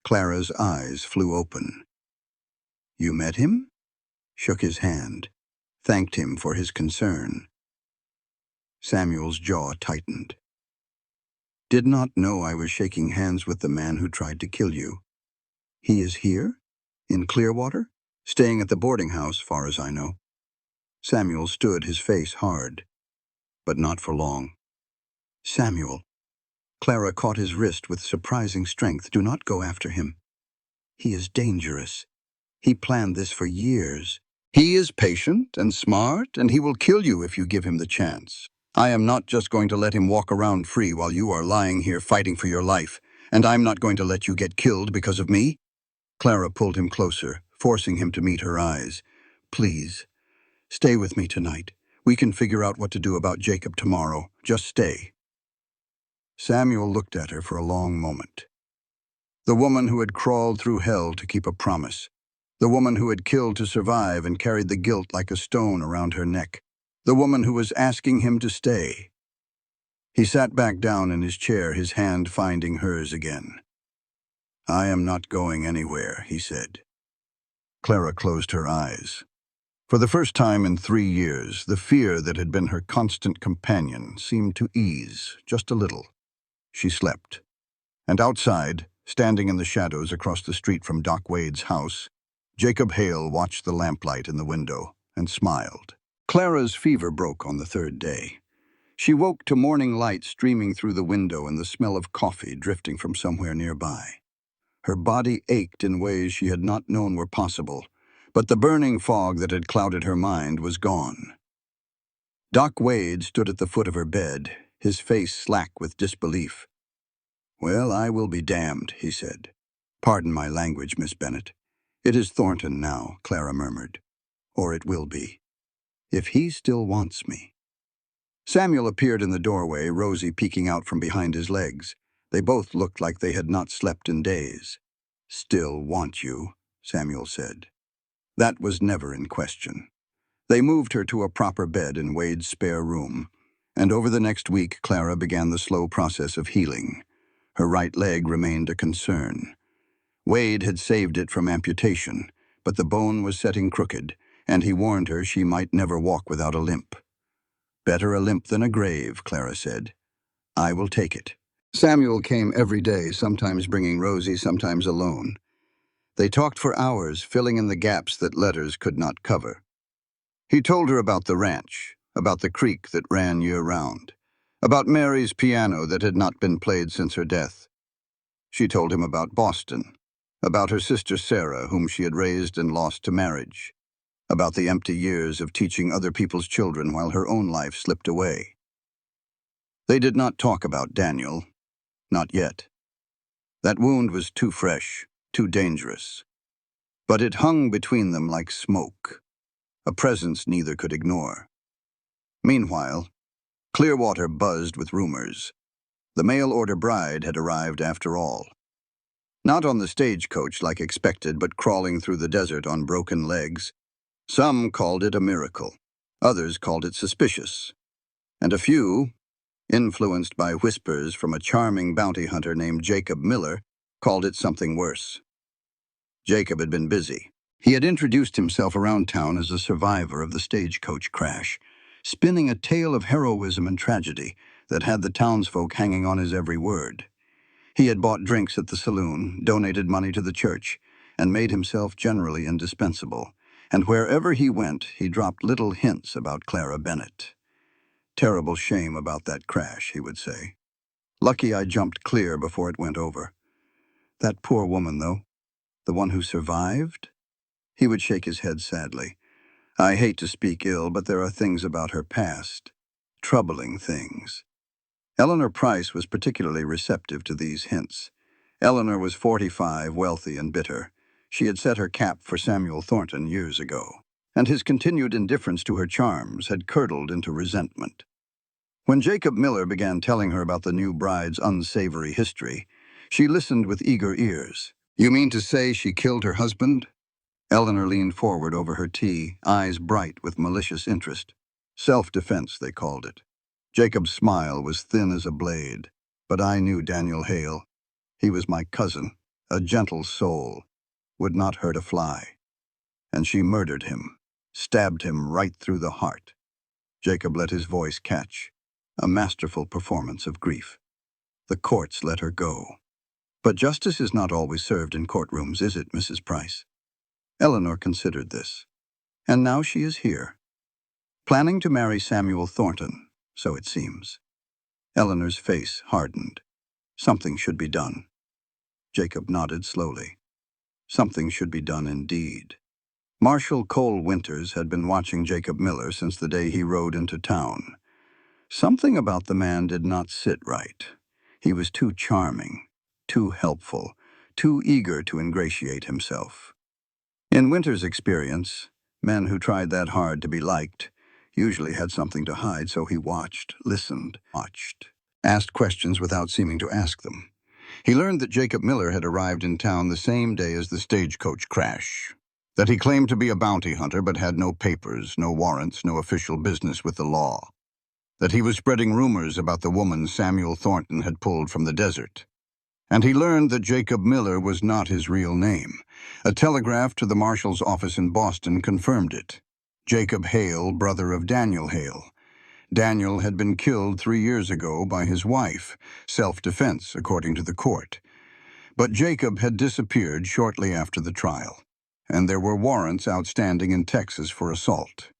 Clara's eyes flew open. "You met him?" Shook his hand. Thanked him for his concern. Samuel's jaw tightened. "Did not know I was shaking hands with the man who tried to kill you. He is here? In Clearwater? Staying at the boarding house, far as I know." Samuel stood, his face hard. But not for long. "Samuel." Clara caught his wrist with surprising strength. "Do not go after him. He is dangerous. He planned this for years. He is patient and smart, and he will kill you if you give him the chance. I am not just going to let him walk around free while you are lying here fighting for your life, and I'm not going to let you get killed because of me." Clara pulled him closer, forcing him to meet her eyes. "Please, stay with me tonight. We can figure out what to do about Jacob tomorrow. Just stay." Samuel looked at her for a long moment. The woman who had crawled through hell to keep a promise. The woman who had killed to survive and carried the guilt like a stone around her neck. The woman who was asking him to stay. He sat back down in his chair, his hand finding hers again. "I am not going anywhere," he said. Clara closed her eyes. For the first time in 3 years, the fear that had been her constant companion seemed to ease, just a little. She slept. And outside, standing in the shadows across the street from Doc Wade's house, Jacob Hale watched the lamplight in the window and smiled. Clara's fever broke on the third day. She woke to morning light streaming through the window and the smell of coffee drifting from somewhere nearby. Her body ached in ways she had not known were possible, but the burning fog that had clouded her mind was gone. Doc Wade stood at the foot of her bed, his face slack with disbelief. "Well, I will be damned," he said. "Pardon my language, Miss Bennet. It is Thornton now," Clara murmured. "Or it will be. If he still wants me." Samuel appeared in the doorway, Rosie peeking out from behind his legs. They both looked like they had not slept in days. "Still want you," Samuel said. That was never in question. They moved her to a proper bed in Wade's spare room, and over the next week Clara began the slow process of healing. Her right leg remained a concern. Wade had saved it from amputation, but the bone was setting crooked, and he warned her she might never walk without a limp. "Better a limp than a grave," Clara said. "I will take it." Samuel came every day, sometimes bringing Rosie, sometimes alone. They talked for hours, filling in the gaps that letters could not cover. He told her about the ranch, about the creek that ran year-round, about Mary's piano that had not been played since her death. She told him about Boston, about her sister Sarah, whom she had raised and lost to marriage, about the empty years of teaching other people's children while her own life slipped away. They did not talk about Daniel, not yet. That wound was too fresh, too dangerous. But it hung between them like smoke, a presence neither could ignore. Meanwhile, Clearwater buzzed with rumors. The mail-order bride had arrived after all. Not on the stagecoach like expected, but crawling through the desert on broken legs. Some called it a miracle. Others called it suspicious. And a few, influenced by whispers from a charming bounty hunter named Jacob Miller, called it something worse. Jacob had been busy. He had introduced himself around town as a survivor of the stagecoach crash, spinning a tale of heroism and tragedy that had the townsfolk hanging on his every word. He had bought drinks at the saloon, donated money to the church, and made himself generally indispensable. And wherever he went, he dropped little hints about Clara Bennet. "Terrible shame about that crash," he would say. "Lucky I jumped clear before it went over. That poor woman, though, the one who survived?" He would shake his head sadly. "I hate to speak ill, but there are things about her past. Troubling things." Eleanor Price was particularly receptive to these hints. Eleanor was 45, wealthy and bitter. She had set her cap for Samuel Thornton years ago, and his continued indifference to her charms had curdled into resentment. When Jacob Miller began telling her about the new bride's unsavory history, she listened with eager ears. "You mean to say she killed her husband?" Eleanor leaned forward over her tea, eyes bright with malicious interest. "Self-defense, they called it." Jacob's smile was thin as a blade. "But I knew Daniel Hale. He was my cousin, a gentle soul, would not hurt a fly. And she murdered him, stabbed him right through the heart." Jacob let his voice catch, a masterful performance of grief. "The courts let her go. But justice is not always served in courtrooms, is it, Mrs. Price?" Eleanor considered this. "And now she is here, planning to marry Samuel Thornton, so it seems." Eleanor's face hardened. "Something should be done." Jacob nodded slowly. Something should be done indeed. Marshal Cole Winters had been watching Jacob Miller since the day he rode into town. Something about the man did not sit right. He was too charming, too helpful, too eager to ingratiate himself. In Winters' experience, men who tried that hard to be liked usually had something to hide, so he watched, listened, asked questions without seeming to ask them. He learned that Jacob Miller had arrived in town the same day as the stagecoach crash, that he claimed to be a bounty hunter but had no papers, no warrants, no official business with the law, that he was spreading rumors about the woman Samuel Thornton had pulled from the desert. And he learned that Jacob Miller was not his real name. A telegraph to the Marshal's office in Boston confirmed it. Jacob Hale, brother of Daniel Hale. Daniel had been killed 3 years ago by his wife, self-defense, according to the court. But Jacob had disappeared shortly after the trial, and there were warrants outstanding in Texas for assault.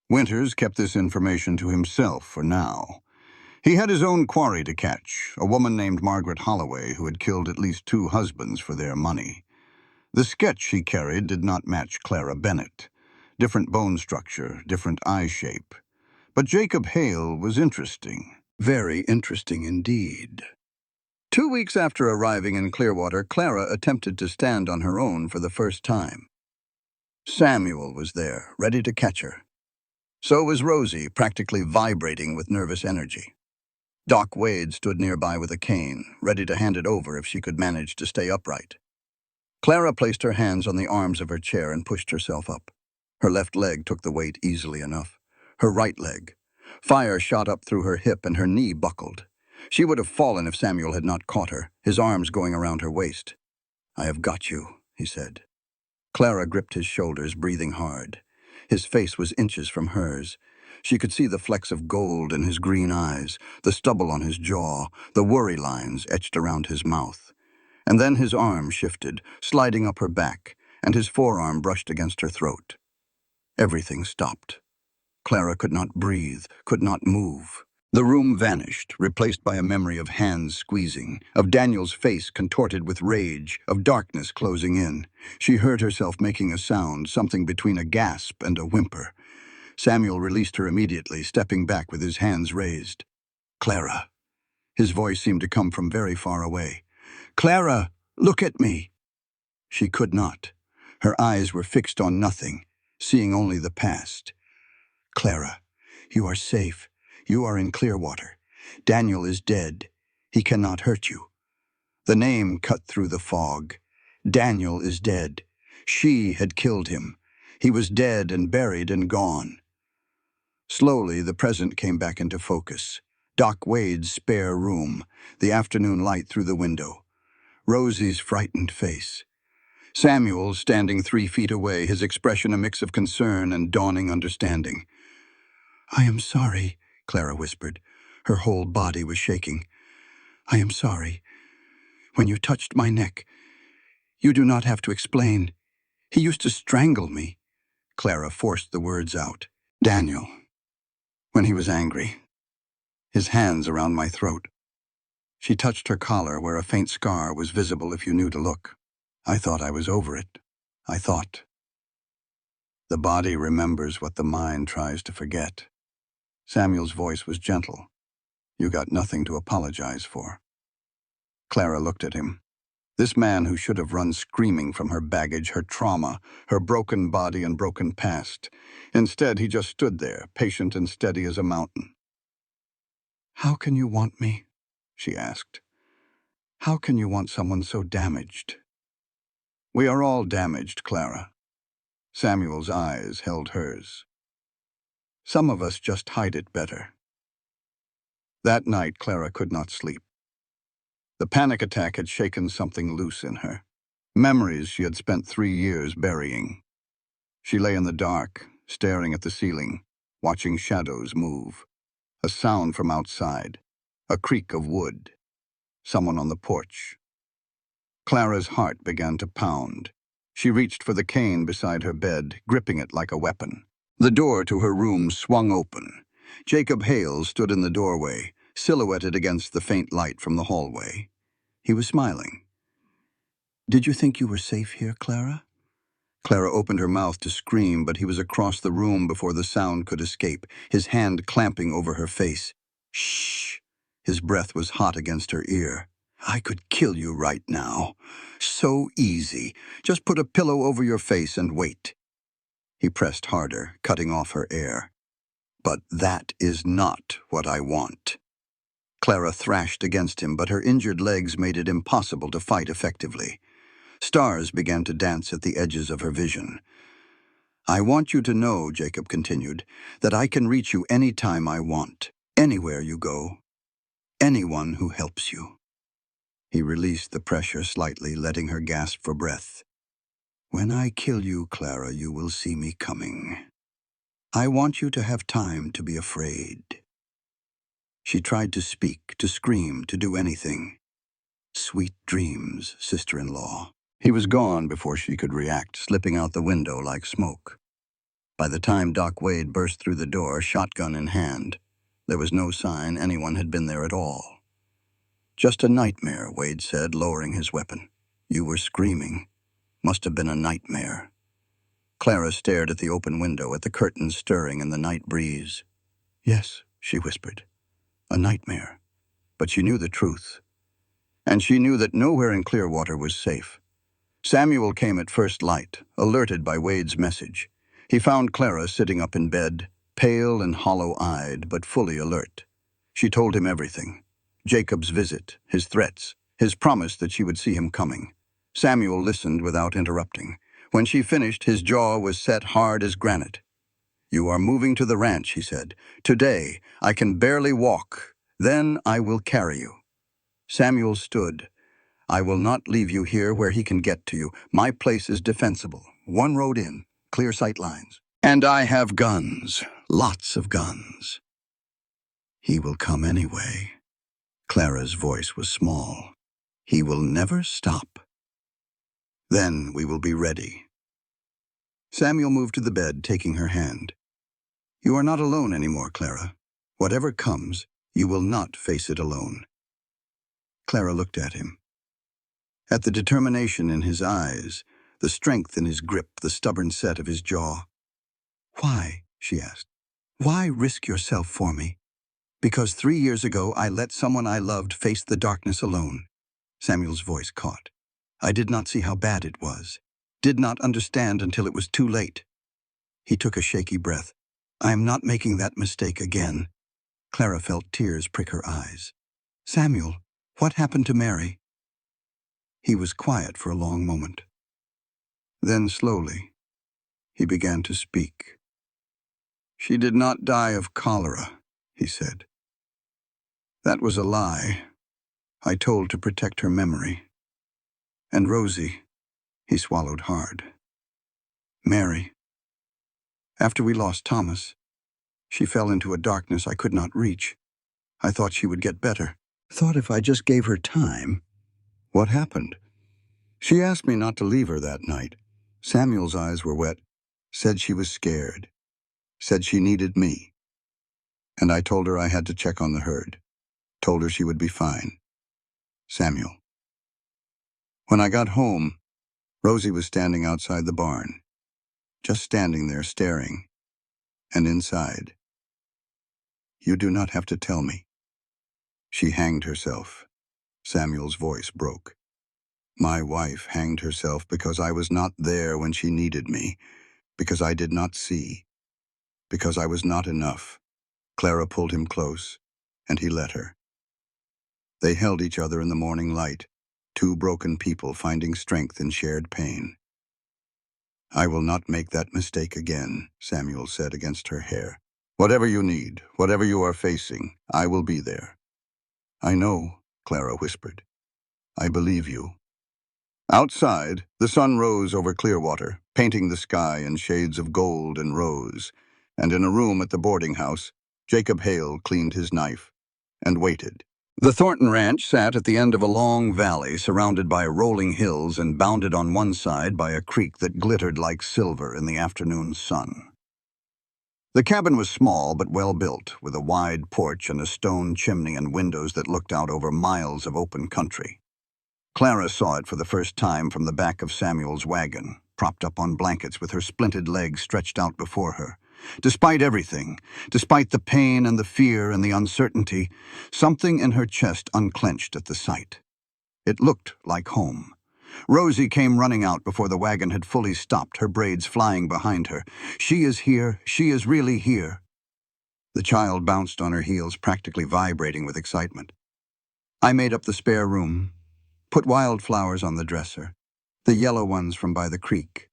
Winters kept this information to himself for now. He had his own quarry to catch, a woman named Margaret Holloway who had killed at least 2 husbands for their money. The sketch she carried did not match Clara Bennett. Different bone structure, different eye shape. But Jacob Hale was interesting. Very interesting indeed. 2 weeks after arriving in Clearwater, Clara attempted to stand on her own for the first time. Samuel was there, ready to catch her. So was Rosie, practically vibrating with nervous energy. Doc Wade stood nearby with a cane, ready to hand it over if she could manage to stay upright. Clara placed her hands on the arms of her chair and pushed herself up. Her left leg took the weight easily enough. Her right leg. Fire shot up through her hip and her knee buckled. She would have fallen if Samuel had not caught her, his arms going around her waist. "I have got you," he said. Clara gripped his shoulders, breathing hard. His face was inches from hers. She could see the flecks of gold in his green eyes, the stubble on his jaw, the worry lines etched around his mouth. And then his arm shifted, sliding up her back, and his forearm brushed against her throat. Everything stopped. Clara could not breathe, could not move. The room vanished, replaced by a memory of hands squeezing, of Daniel's face contorted with rage, of darkness closing in. She heard herself making a sound, something between a gasp and a whimper. Samuel released her immediately, stepping back with his hands raised. "Clara." His voice seemed to come from very far away. "Clara, look at me." She could not. Her eyes were fixed on nothing, seeing only the past. "Clara, you are safe. You are in Clearwater. Daniel is dead. He cannot hurt you." The name cut through the fog. Daniel is dead. She had killed him. He was dead and buried and gone. Slowly, the present came back into focus. Doc Wade's spare room, the afternoon light through the window. Rosie's frightened face. Samuel standing 3 feet away, his expression a mix of concern and dawning understanding. "I am sorry," Clara whispered. Her whole body was shaking. "I am sorry. When you touched my neck, you do not have to explain. He used to strangle me." Clara forced the words out. "Daniel, when he was angry, his hands around my throat." She touched her collar where a faint scar was visible if you knew to look. "I thought I was over it. I thought." The body remembers what the mind tries to forget. Samuel's voice was gentle. "You got nothing to apologize for." Clara looked at him. This man who should have run screaming from her baggage, her trauma, her broken body and broken past. Instead, he just stood there, patient and steady as a mountain. "How can you want me?" she asked. "How can you want someone so damaged?" "We are all damaged, Clara." Samuel's eyes held hers. "Some of us just hide it better." That night, Clara could not sleep. The panic attack had shaken something loose in her. Memories she had spent 3 years burying. She lay in the dark, staring at the ceiling, watching shadows move. A sound from outside. A creak of wood. Someone on the porch. Clara's heart began to pound. She reached for the cane beside her bed, gripping it like a weapon. The door to her room swung open. Jacob Hale stood in the doorway, silhouetted against the faint light from the hallway. He was smiling. "Did you think you were safe here, Clara?" Clara opened her mouth to scream, but he was across the room before the sound could escape, his hand clamping over her face. "Shh!" His breath was hot against her ear. "I could kill you right now. So easy. Just put a pillow over your face and wait." He pressed harder, cutting off her air. "But that is not what I want." Clara thrashed against him, but her injured legs made it impossible to fight effectively. Stars began to dance at the edges of her vision. "I want you to know," Jacob continued, "that I can reach you any time I want, anywhere you go, anyone who helps you." He released the pressure slightly, letting her gasp for breath. "When I kill you, Clara, you will see me coming. I want you to have time to be afraid." She tried to speak, to scream, to do anything. "Sweet dreams, sister-in-law." He was gone before she could react, slipping out the window like smoke. By the time Doc Wade burst through the door, shotgun in hand, there was no sign anyone had been there at all. "Just a nightmare," Wade said, lowering his weapon. "You were screaming. Must have been a nightmare." Clara stared at the open window, at the curtains stirring in the night breeze. "Yes," she whispered, "a nightmare." But she knew the truth. And she knew that nowhere in Clearwater was safe. Samuel came at first light, alerted by Wade's message. He found Clara sitting up in bed, pale and hollow-eyed, but fully alert. She told him everything. Jacob's visit, his threats, his promise that she would see him coming. Samuel listened without interrupting. When she finished, his jaw was set hard as granite. "You are moving to the ranch," he said. "Today, I can barely walk. Then I will carry you." Samuel stood. "I will not leave you here where he can get to you. My place is defensible. One road in, clear sight lines. And I have guns, lots of guns." "He will come anyway." Clara's voice was small. "He will never stop. Then we will be ready." Samuel moved to the bed, taking her hand. "You are not alone anymore, Clara. Whatever comes, you will not face it alone." Clara looked at him. At the determination in his eyes, the strength in his grip, the stubborn set of his jaw. "Why?" she asked. "Why risk yourself for me?" "Because 3 years ago I let someone I loved face the darkness alone." Samuel's voice caught. "I did not see how bad it was. Did not understand until it was too late." He took a shaky breath. "I am not making that mistake again." Clara felt tears prick her eyes. "Samuel, what happened to Mary?" He was quiet for a long moment. Then slowly, he began to speak. "She did not die of cholera," he said. "That was a lie. I told to protect her memory. And Rosie," he swallowed hard. "Mary. After we lost Thomas, she fell into a darkness I could not reach. I thought she would get better. Thought if I just gave her time." "What happened?" "She asked me not to leave her that night." Samuel's eyes were wet. "Said she was scared. Said she needed me. And I told her I had to check on the herd. Told her she would be fine." Samuel. "When I got home, Rosie was standing outside the barn. Just standing there staring. And inside. You do not have to tell me. She hanged herself." Samuel's voice broke. "My wife hanged herself because I was not there when she needed me, because I did not see, because I was not enough." Clara pulled him close, and he let her. They held each other in the morning light, two broken people finding strength in shared pain. "I will not make that mistake again," Samuel said against her hair. "Whatever you need, whatever you are facing, I will be there." "I know," Clara whispered. "I believe you." Outside, the sun rose over Clearwater, painting the sky in shades of gold and rose, and in a room at the boarding house, Jacob Hale cleaned his knife and waited. The Thornton Ranch sat at the end of a long valley surrounded by rolling hills and bounded on one side by a creek that glittered like silver in the afternoon sun. The cabin was small but well built, with a wide porch and a stone chimney and windows that looked out over miles of open country. Clara saw it for the first time from the back of Samuel's wagon, propped up on blankets with her splinted legs stretched out before her. Despite everything, despite the pain and the fear and the uncertainty, something in her chest unclenched at the sight. It looked like home. Rosie came running out before the wagon had fully stopped, her braids flying behind her. "She is here. She is really here." The child bounced on her heels, practically vibrating with excitement. "I made up the spare room. Put wildflowers on the dresser. The yellow ones from by the creek."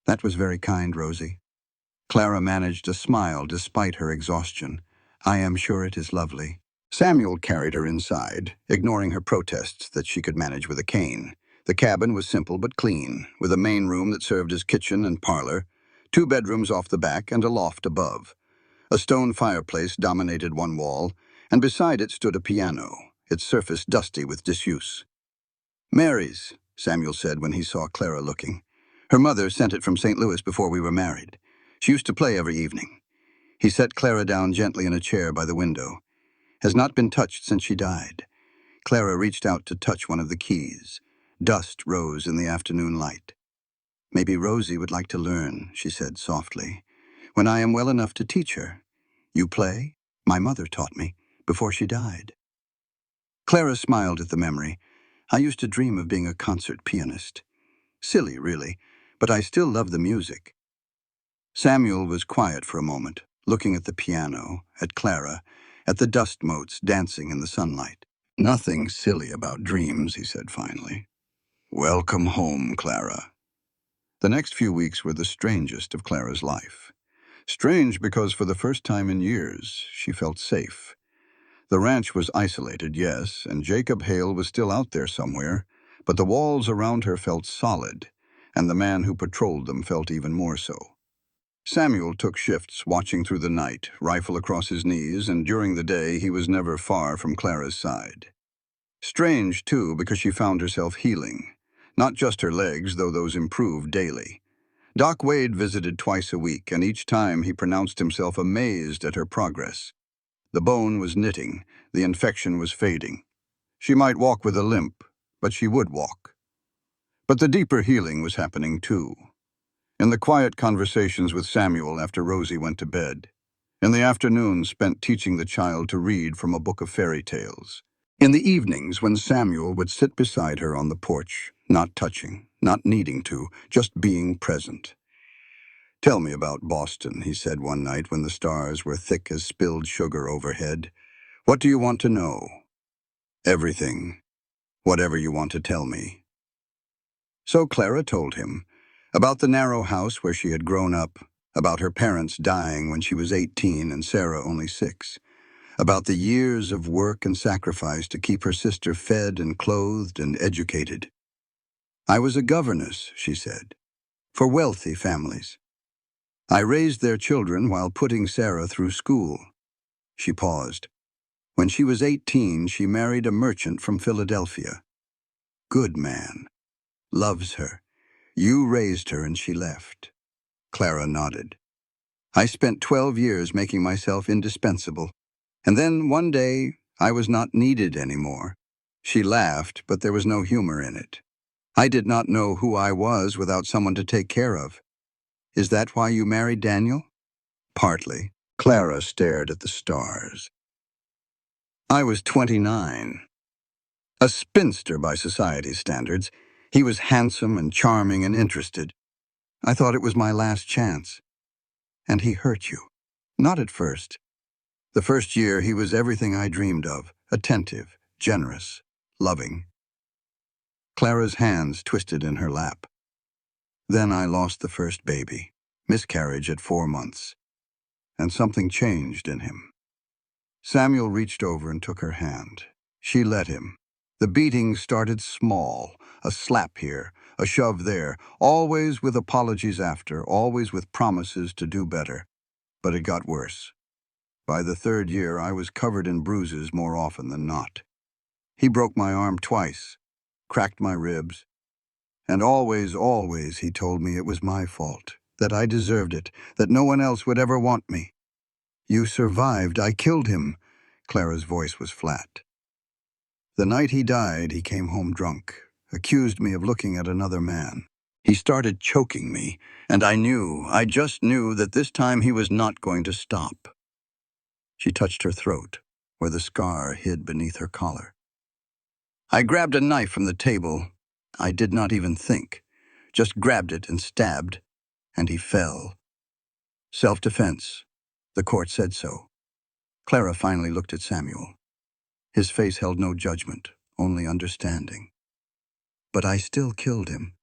"That was very kind, Rosie." Clara managed a smile despite her exhaustion. "I am sure it is lovely." Samuel carried her inside, ignoring her protests that she could manage with a cane. The cabin was simple but clean, with a main room that served as kitchen and parlor, 2 bedrooms off the back, and a loft above. A stone fireplace dominated one wall, and beside it stood a piano, its surface dusty with disuse. "Mary's," Samuel said when he saw Clara looking. "Her mother sent it from St. Louis before we were married. She used to play every evening. He set Clara down gently in a chair by the window. Has not been touched since she died. Clara reached out to touch one of the keys. Dust rose in the afternoon light. Maybe Rosie would like to learn, she said softly, when I am well enough to teach her. You play? My mother taught me, before she died. Clara smiled at the memory. I used to dream of being a concert pianist. Silly, really, but I still love the music. Samuel was quiet for a moment, looking at the piano, at Clara, at the dust motes dancing in the sunlight. Nothing silly about dreams, he said finally. Welcome home, Clara. The next few weeks were the strangest of Clara's life. Strange because for the first time in years, she felt safe. The ranch was isolated, yes, and Jacob Hale was still out there somewhere, but the walls around her felt solid, and the man who patrolled them felt even more so. Samuel took shifts watching through the night, rifle across his knees, and during the day he was never far from Clara's side. Strange, too, because she found herself healing. Not just her legs, though those improved daily. Doc Wade visited twice a week, and each time he pronounced himself amazed at her progress. The bone was knitting, the infection was fading. She might walk with a limp, but she would walk. But the deeper healing was happening, too. In the quiet conversations with Samuel after Rosie went to bed. In the afternoons spent teaching the child to read from a book of fairy tales. In the evenings when Samuel would sit beside her on the porch, not touching, not needing to, just being present. Tell me about Boston, he said one night when the stars were thick as spilled sugar overhead. What do you want to know? Everything. Whatever you want to tell me. So Clara told him. About the narrow house where she had grown up, about her parents dying when she was 18 and Sarah only 6, about the years of work and sacrifice to keep her sister fed and clothed and educated. I was a governess, she said, for wealthy families. I raised their children while putting Sarah through school. She paused. When she was 18, she married a merchant from Philadelphia. Good man. Loves her. You raised her and she left. Clara nodded. I spent 12 years making myself indispensable. And then one day, I was not needed anymore. She laughed, but there was no humor in it. I did not know who I was without someone to take care of. Is that why you married Daniel? Partly. Clara stared at the stars. I was 29. A spinster by society's standards. He was handsome and charming and interested. I thought it was my last chance. And he hurt you. Not at first. The first year, he was everything I dreamed of. Attentive, generous, loving. Clara's hands twisted in her lap. Then I lost the first baby. Miscarriage at 4 months. And something changed in him. Samuel reached over and took her hand. She let him. The beating started small, a slap here, a shove there, always with apologies after, always with promises to do better. But it got worse. By the 3rd year, I was covered in bruises more often than not. He broke my arm twice, cracked my ribs, and always, always he told me it was my fault, that I deserved it, that no one else would ever want me. You survived. I killed him. Clara's voice was flat. The night he died, he came home drunk, accused me of looking at another man. He started choking me, and I just knew that this time he was not going to stop. She touched her throat, where the scar hid beneath her collar. I grabbed a knife from the table. I did not even think, just grabbed it and stabbed, and he fell. Self-defense. The court said so. Clara finally looked at Samuel. His face held no judgment, only understanding. But I still killed him.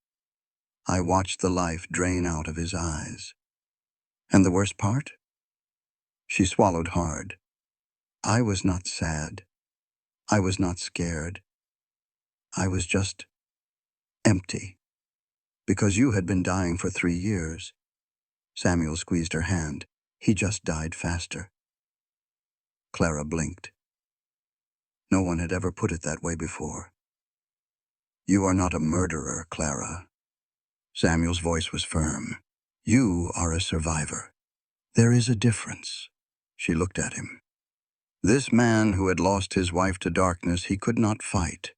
I watched the life drain out of his eyes. And the worst part? She swallowed hard. I was not sad. I was not scared. I was just empty. Because you had been dying for 3 years. Samuel squeezed her hand. He just died faster. Clara blinked. No one had ever put it that way before. You are not a murderer, Clara. Samuel's voice was firm. You are a survivor. There is a difference." She looked at him. This man who had lost his wife to darkness he could not fight,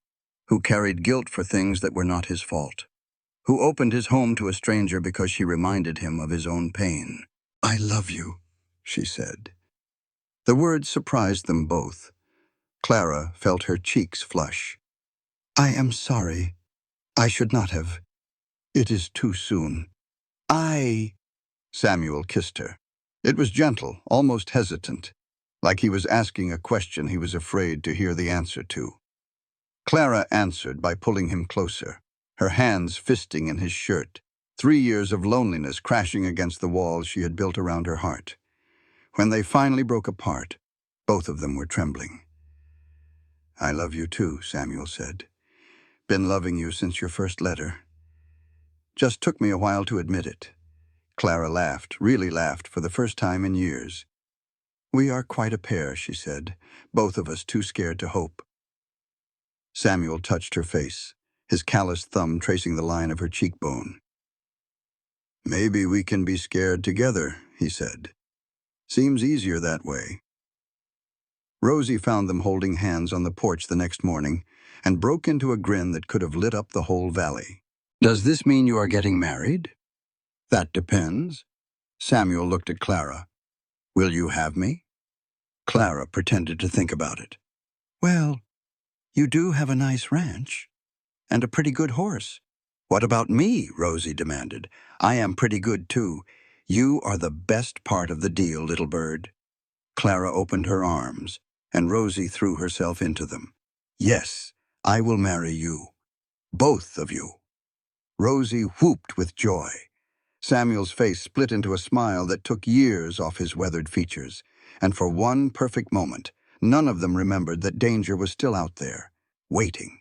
who carried guilt for things that were not his fault, who opened his home to a stranger because she reminded him of his own pain. "I love you," she said. The words surprised them both. Clara felt her cheeks flush. "I am sorry. I should not have. It is too soon." Samuel kissed her. It was gentle, almost hesitant, like he was asking a question he was afraid to hear the answer to. Clara answered by pulling him closer, her hands fisting in his shirt, 3 years of loneliness crashing against the walls she had built around her heart. When they finally broke apart, both of them were trembling. "I love you too," Samuel said. "Been loving you since your first letter. Just took me a while to admit it." Clara laughed, really laughed, for the first time in years. "We are quite a pair," she said, "both of us too scared to hope." Samuel touched her face, his calloused thumb tracing the line of her cheekbone. "Maybe we can be scared together," he said. "Seems easier that way." Rosie found them holding hands on the porch the next morning and broke into a grin that could have lit up the whole valley. "Does this mean you are getting married?" "That depends." Samuel looked at Clara. "Will you have me?" Clara pretended to think about it. "Well, you do have a nice ranch, and a pretty good horse." "What about me?" Rosie demanded. "I am pretty good too. You are the best part of the deal, little bird." Clara opened her arms, and Rosie threw herself into them. "Yes, I will marry you. Both of you." Rosie whooped with joy. Samuel's face split into a smile that took years off his weathered features, and for one perfect moment, none of them remembered that danger was still out there, waiting.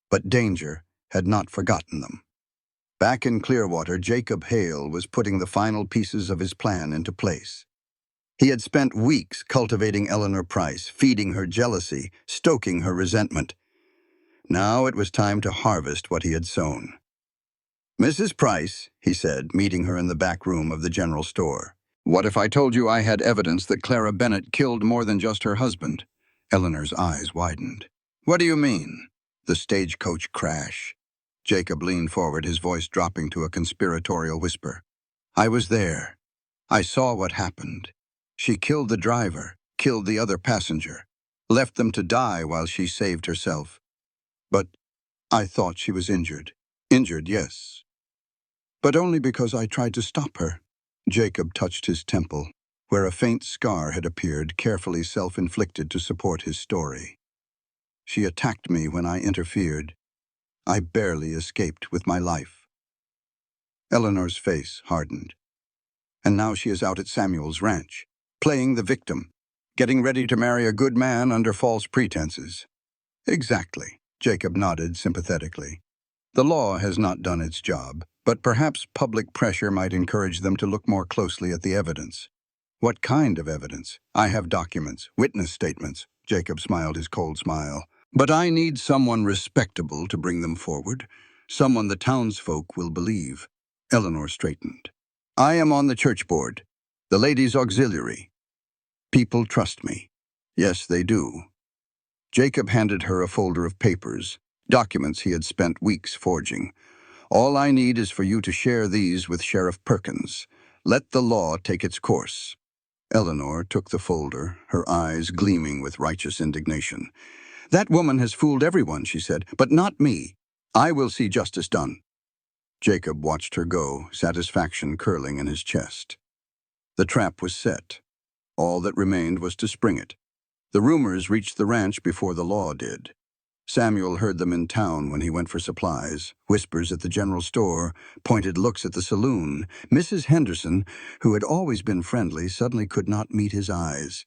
But danger had not forgotten them. Back in Clearwater, Jacob Hale was putting the final pieces of his plan into place. He had spent weeks cultivating Eleanor Price, feeding her jealousy, stoking her resentment. Now it was time to harvest what he had sown. "Mrs. Price," he said, meeting her in the back room of the general store. "What if I told you I had evidence that Clara Bennett killed more than just her husband?" Eleanor's eyes widened. "What do you mean?" "The stagecoach crash." Jacob leaned forward, his voice dropping to a conspiratorial whisper. "I was there. I saw what happened. She killed the driver, killed the other passenger, left them to die while she saved herself. But I thought she was injured. Injured, yes. But only because I tried to stop her." Jacob touched his temple, where a faint scar had appeared, carefully self-inflicted to support his story. "She attacked me when I interfered. I barely escaped with my life." Eleanor's face hardened. "And now she is out at Samuel's ranch, playing the victim, getting ready to marry a good man under false pretenses." "Exactly," Jacob nodded sympathetically. "The law has not done its job, but perhaps public pressure might encourage them to look more closely at the evidence." "What kind of evidence?" "I have documents, witness statements." Jacob smiled his cold smile. "But I need someone respectable to bring them forward, someone the townsfolk will believe." Eleanor straightened. "I am on the church board, the ladies' auxiliary. People trust me." "Yes, they do." Jacob handed her a folder of papers, documents he had spent weeks forging. "All I need is for you to share these with Sheriff Perkins. Let the law take its course." Eleanor took the folder, her eyes gleaming with righteous indignation. "That woman has fooled everyone," she said, "but not me. I will see justice done." Jacob watched her go, satisfaction curling in his chest. The trap was set. All that remained was to spring it. The rumors reached the ranch before the law did. Samuel heard them in town when he went for supplies, whispers at the general store, pointed looks at the saloon. Mrs. Henderson, who had always been friendly, suddenly could not meet his eyes.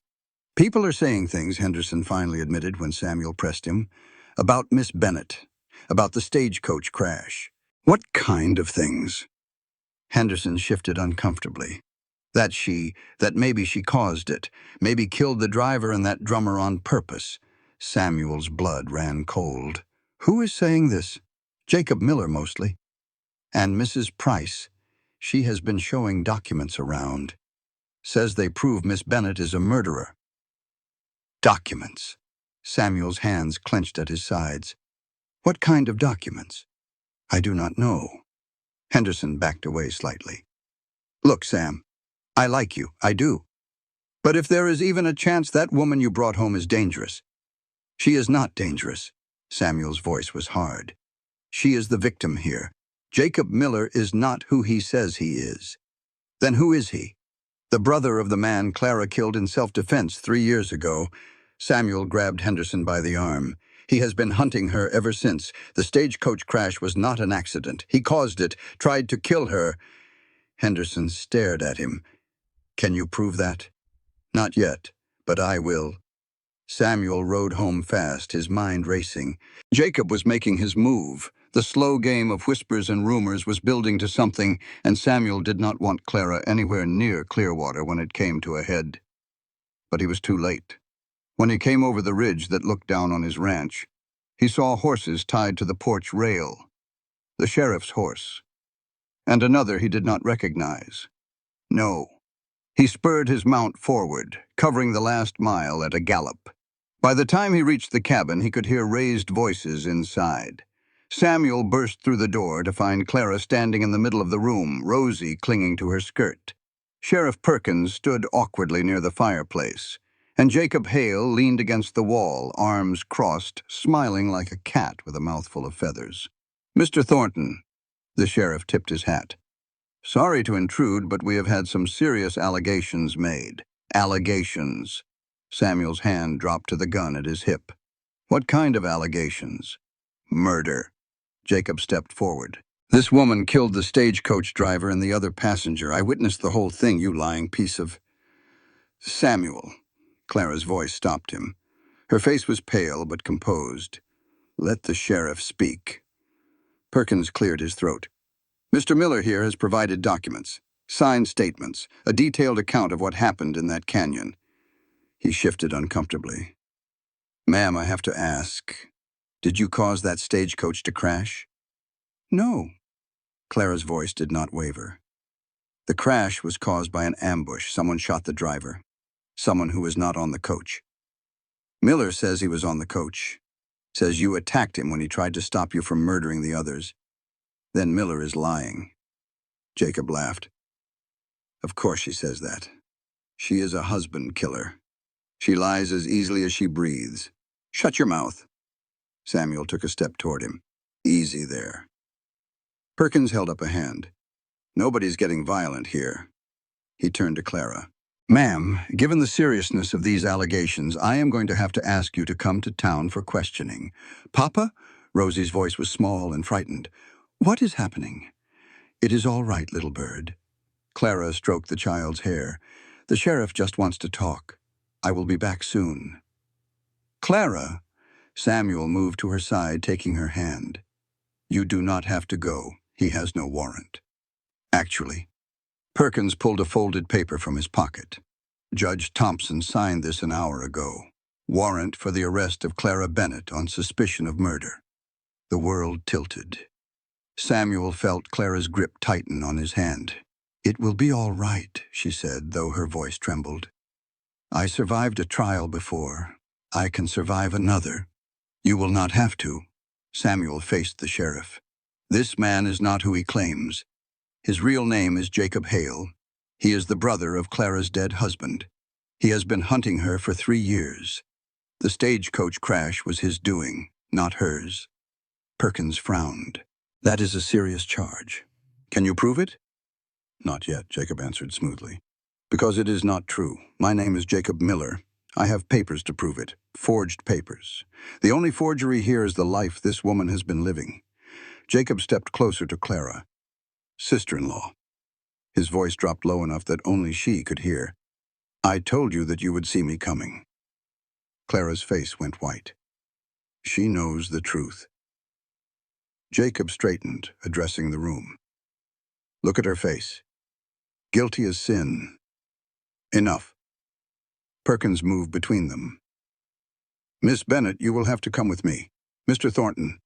"People are saying things," Henderson finally admitted when Samuel pressed him, "about Miss Bennett, about the stagecoach crash." "What kind of things?" Henderson shifted uncomfortably. That maybe she caused it, maybe killed the driver and that drummer on purpose." Samuel's blood ran cold. "Who is saying this?" "Jacob Miller, mostly." "And Mrs. Price. She has been showing documents around. Says they prove Miss Bennet is a murderer. Documents. Samuel's hands clenched at his sides. What kind of documents? I do not know. Henderson backed away slightly. Look, Sam, I like you, I do. But if there is even a chance that woman you brought home is dangerous. She is not dangerous. Samuel's voice was hard. She is the victim here. Jacob Miller is not who he says he is. Then who is he? The brother of the man Clara killed in self-defense 3 years ago. Samuel grabbed Henderson by the arm. He has been hunting her ever since. The stagecoach crash was not an accident. He caused it, tried to kill her. Henderson stared at him. Can you prove that? Not yet, but I will. Samuel rode home fast, his mind racing. Jacob was making his move. The slow game of whispers and rumors was building to something, and Samuel did not want Clara anywhere near Clearwater when it came to a head. But he was too late. When he came over the ridge that looked down on his ranch, he saw horses tied to the porch rail. The sheriff's horse. And another he did not recognize. No. He spurred his mount forward, covering the last mile at a gallop. By the time he reached the cabin, he could hear raised voices inside. Samuel burst through the door to find Clara standing in the middle of the room, Rosie clinging to her skirt. Sheriff Perkins stood awkwardly near the fireplace, and Jacob Hale leaned against the wall, arms crossed, smiling like a cat with a mouthful of feathers. Mr. Thornton, the sheriff tipped his hat. Sorry to intrude, but we have had some serious allegations made. Allegations. Samuel's hand dropped to the gun at his hip. What kind of allegations? Murder. Jacob stepped forward. This woman killed the stagecoach driver and the other passenger. I witnessed the whole thing, you lying piece of... Samuel. Clara's voice stopped him. Her face was pale but composed. Let the sheriff speak. Perkins cleared his throat. Mr. Miller here has provided documents, signed statements, a detailed account of what happened in that canyon. He shifted uncomfortably. Ma'am, I have to ask, did you cause that stagecoach to crash? No. Clara's voice did not waver. The crash was caused by an ambush. Someone shot the driver. Someone who was not on the coach. Miller says he was on the coach. Says you attacked him when he tried to stop you from murdering the others. Then Miller is lying. Jacob laughed. Of course she says that. She is a husband killer. She lies as easily as she breathes. Shut your mouth. Samuel took a step toward him. Easy there. Perkins held up a hand. Nobody's getting violent here. He turned to Clara. Ma'am, given the seriousness of these allegations, I am going to have to ask you to come to town for questioning. Papa? Rosie's voice was small and frightened. What is happening? It is all right, little bird. Clara stroked the child's hair. The sheriff just wants to talk. I will be back soon. Clara! Samuel moved to her side, taking her hand. You do not have to go. He has no warrant. Actually, Perkins pulled a folded paper from his pocket. Judge Thompson signed this an hour ago. Warrant for the arrest of Clara Bennet on suspicion of murder. The world tilted. Samuel felt Clara's grip tighten on his hand. It will be all right, she said, though her voice trembled. I survived a trial before. I can survive another. You will not have to. Samuel faced the sheriff. This man is not who he claims. His real name is Jacob Hale. He is the brother of Clara's dead husband. He has been hunting her for 3 years. The stagecoach crash was his doing, not hers. Perkins frowned. That is a serious charge. Can you prove it? Not yet, Jacob answered smoothly. Because it is not true. My name is Jacob Miller. I have papers to prove it. Forged papers. The only forgery here is the life this woman has been living. Jacob stepped closer to Clara. Sister-in-law. His voice dropped low enough that only she could hear. I told you that you would see me coming. Clara's face went white. She knows the truth. Jacob straightened, addressing the room. Look at her face. Guilty as sin. Enough. Perkins moved between them. Miss Bennet, you will have to come with me. Mr. Thornton,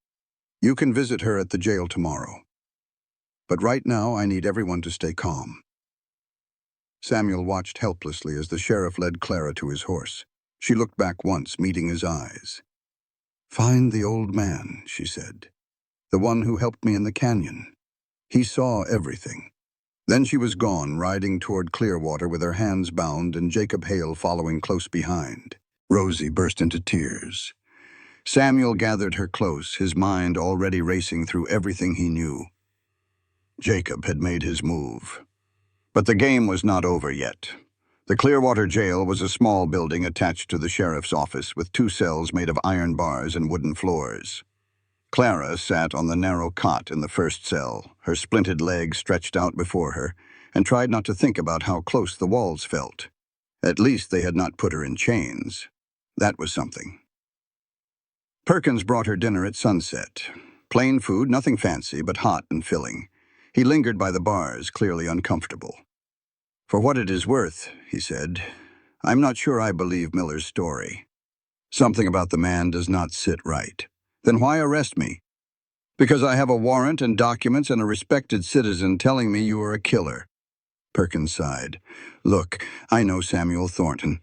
you can visit her at the jail tomorrow. But right now, I need everyone to stay calm." Samuel watched helplessly as the sheriff led Clara to his horse. She looked back once, meeting his eyes. "Find the old man," she said. "The one who helped me in the canyon. He saw everything." Then she was gone, riding toward Clearwater with her hands bound and Jacob Hale following close behind. Rosie burst into tears. Samuel gathered her close, his mind already racing through everything he knew. Jacob had made his move. But the game was not over yet. The Clearwater jail was a small building attached to the sheriff's office with 2 cells made of iron bars and wooden floors. Clara sat on the narrow cot in the first cell, her splinted legs stretched out before her, and tried not to think about how close the walls felt. At least they had not put her in chains. That was something. Perkins brought her dinner at sunset. Plain food, nothing fancy, but hot and filling. He lingered by the bars, clearly uncomfortable. "For what it is worth," he said, "I'm not sure I believe Miller's story. Something about the man does not sit right. Then why arrest me? Because I have a warrant and documents and a respected citizen telling me you are a killer." Perkins sighed. "Look, I know Samuel Thornton.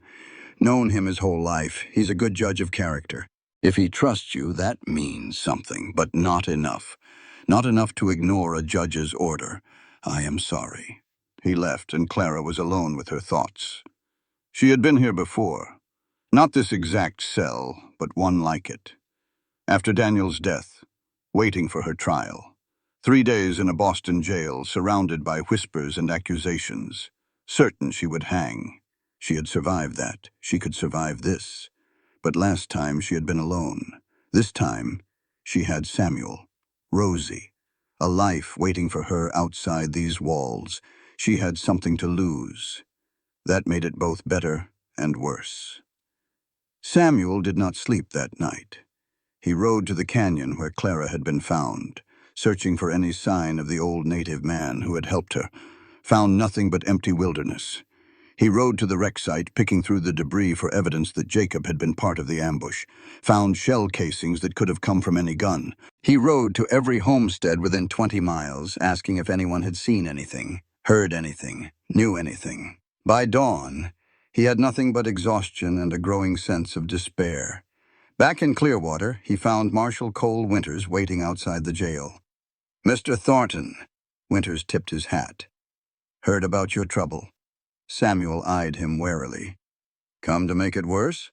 Known him his whole life. He's a good judge of character. If he trusts you, that means something, but not enough. Not enough to ignore a judge's order. I am sorry." He left, and Clara was alone with her thoughts. She had been here before. Not this exact cell, but one like it. After Daniel's death, waiting for her trial. 3 days in a Boston jail, surrounded by whispers and accusations. Certain she would hang. She had survived that. She could survive this. But last time she had been alone. This time, she had Samuel, Rosie, a life waiting for her outside these walls. She had something to lose. That made it both better and worse. Samuel did not sleep that night. He rode to the canyon where Clara had been found, searching for any sign of the old native man who had helped her. Found nothing but empty wilderness. He rode to the wreck site, picking through the debris for evidence that Jacob had been part of the ambush. Found shell casings that could have come from any gun. He rode to every homestead within 20 miles, asking if anyone had seen anything, heard anything, knew anything. By dawn, he had nothing but exhaustion and a growing sense of despair. Back in Clearwater, he found Marshal Cole Winters waiting outside the jail. "Mr. Thornton," Winters tipped his hat. "Heard about your trouble." Samuel eyed him warily. "Come to make it worse?"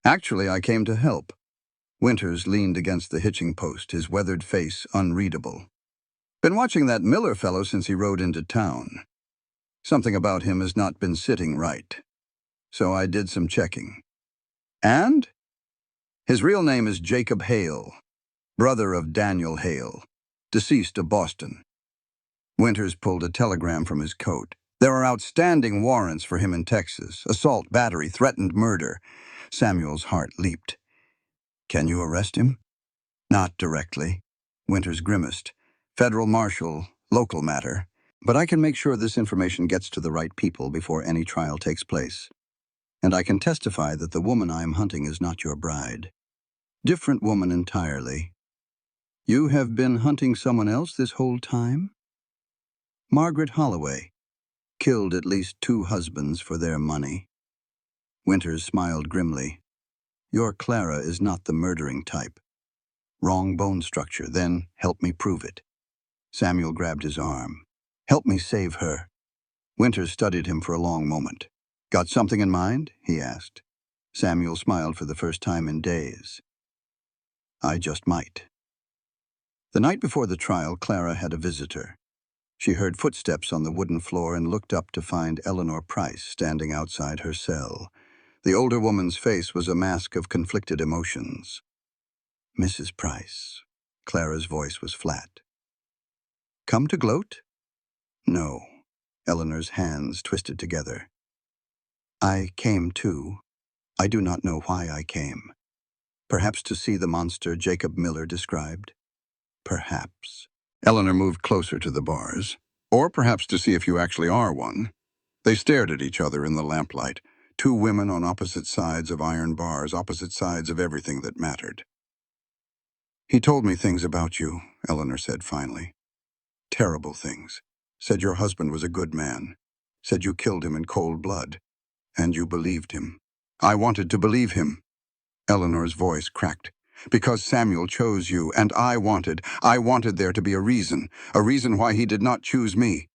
"Actually, I came to help." Winters leaned against the hitching post, his weathered face unreadable. "Been watching that Miller fellow since he rode into town. Something about him has not been sitting right. So I did some checking." "And?" "His real name is Jacob Hale, brother of Daniel Hale, deceased of Boston." Winters pulled a telegram from his coat. "There are outstanding warrants for him in Texas. Assault, battery, threatened murder." Samuel's heart leaped. "Can you arrest him?" "Not directly." Winters grimaced. "Federal marshal, local matter. But I can make sure this information gets to the right people before any trial takes place. And I can testify that the woman I am hunting is not your bride. Different woman entirely." "You have been hunting someone else this whole time?" "Margaret Holloway. Killed at least 2 husbands for their money." Winters smiled grimly. "Your Clara is not the murdering type. Wrong bone structure, then help me prove it." Samuel grabbed his arm. "Help me save her." Winters studied him for a long moment. "Got something in mind?" he asked. Samuel smiled for the first time in days. "I just might." The night before the trial, Clara had a visitor. She heard footsteps on the wooden floor and looked up to find Eleanor Price standing outside her cell. The older woman's face was a mask of conflicted emotions. "Mrs. Price." Clara's voice was flat. "Come to gloat?" "No." Eleanor's hands twisted together. "I came too. I do not know why I came. Perhaps to see the monster Jacob Miller described. Perhaps." Eleanor moved closer to the bars. "Or perhaps to see if you actually are one." They stared at each other in the lamplight. 2 women on opposite sides of iron bars, opposite sides of everything that mattered. "He told me things about you," Eleanor said finally. Terrible things. Said your husband was a good man. Said you killed him in cold blood. And you believed him. I wanted to believe him. Eleanor's voice cracked. Because Samuel chose you, and I wanted there to be a reason why he did not choose me.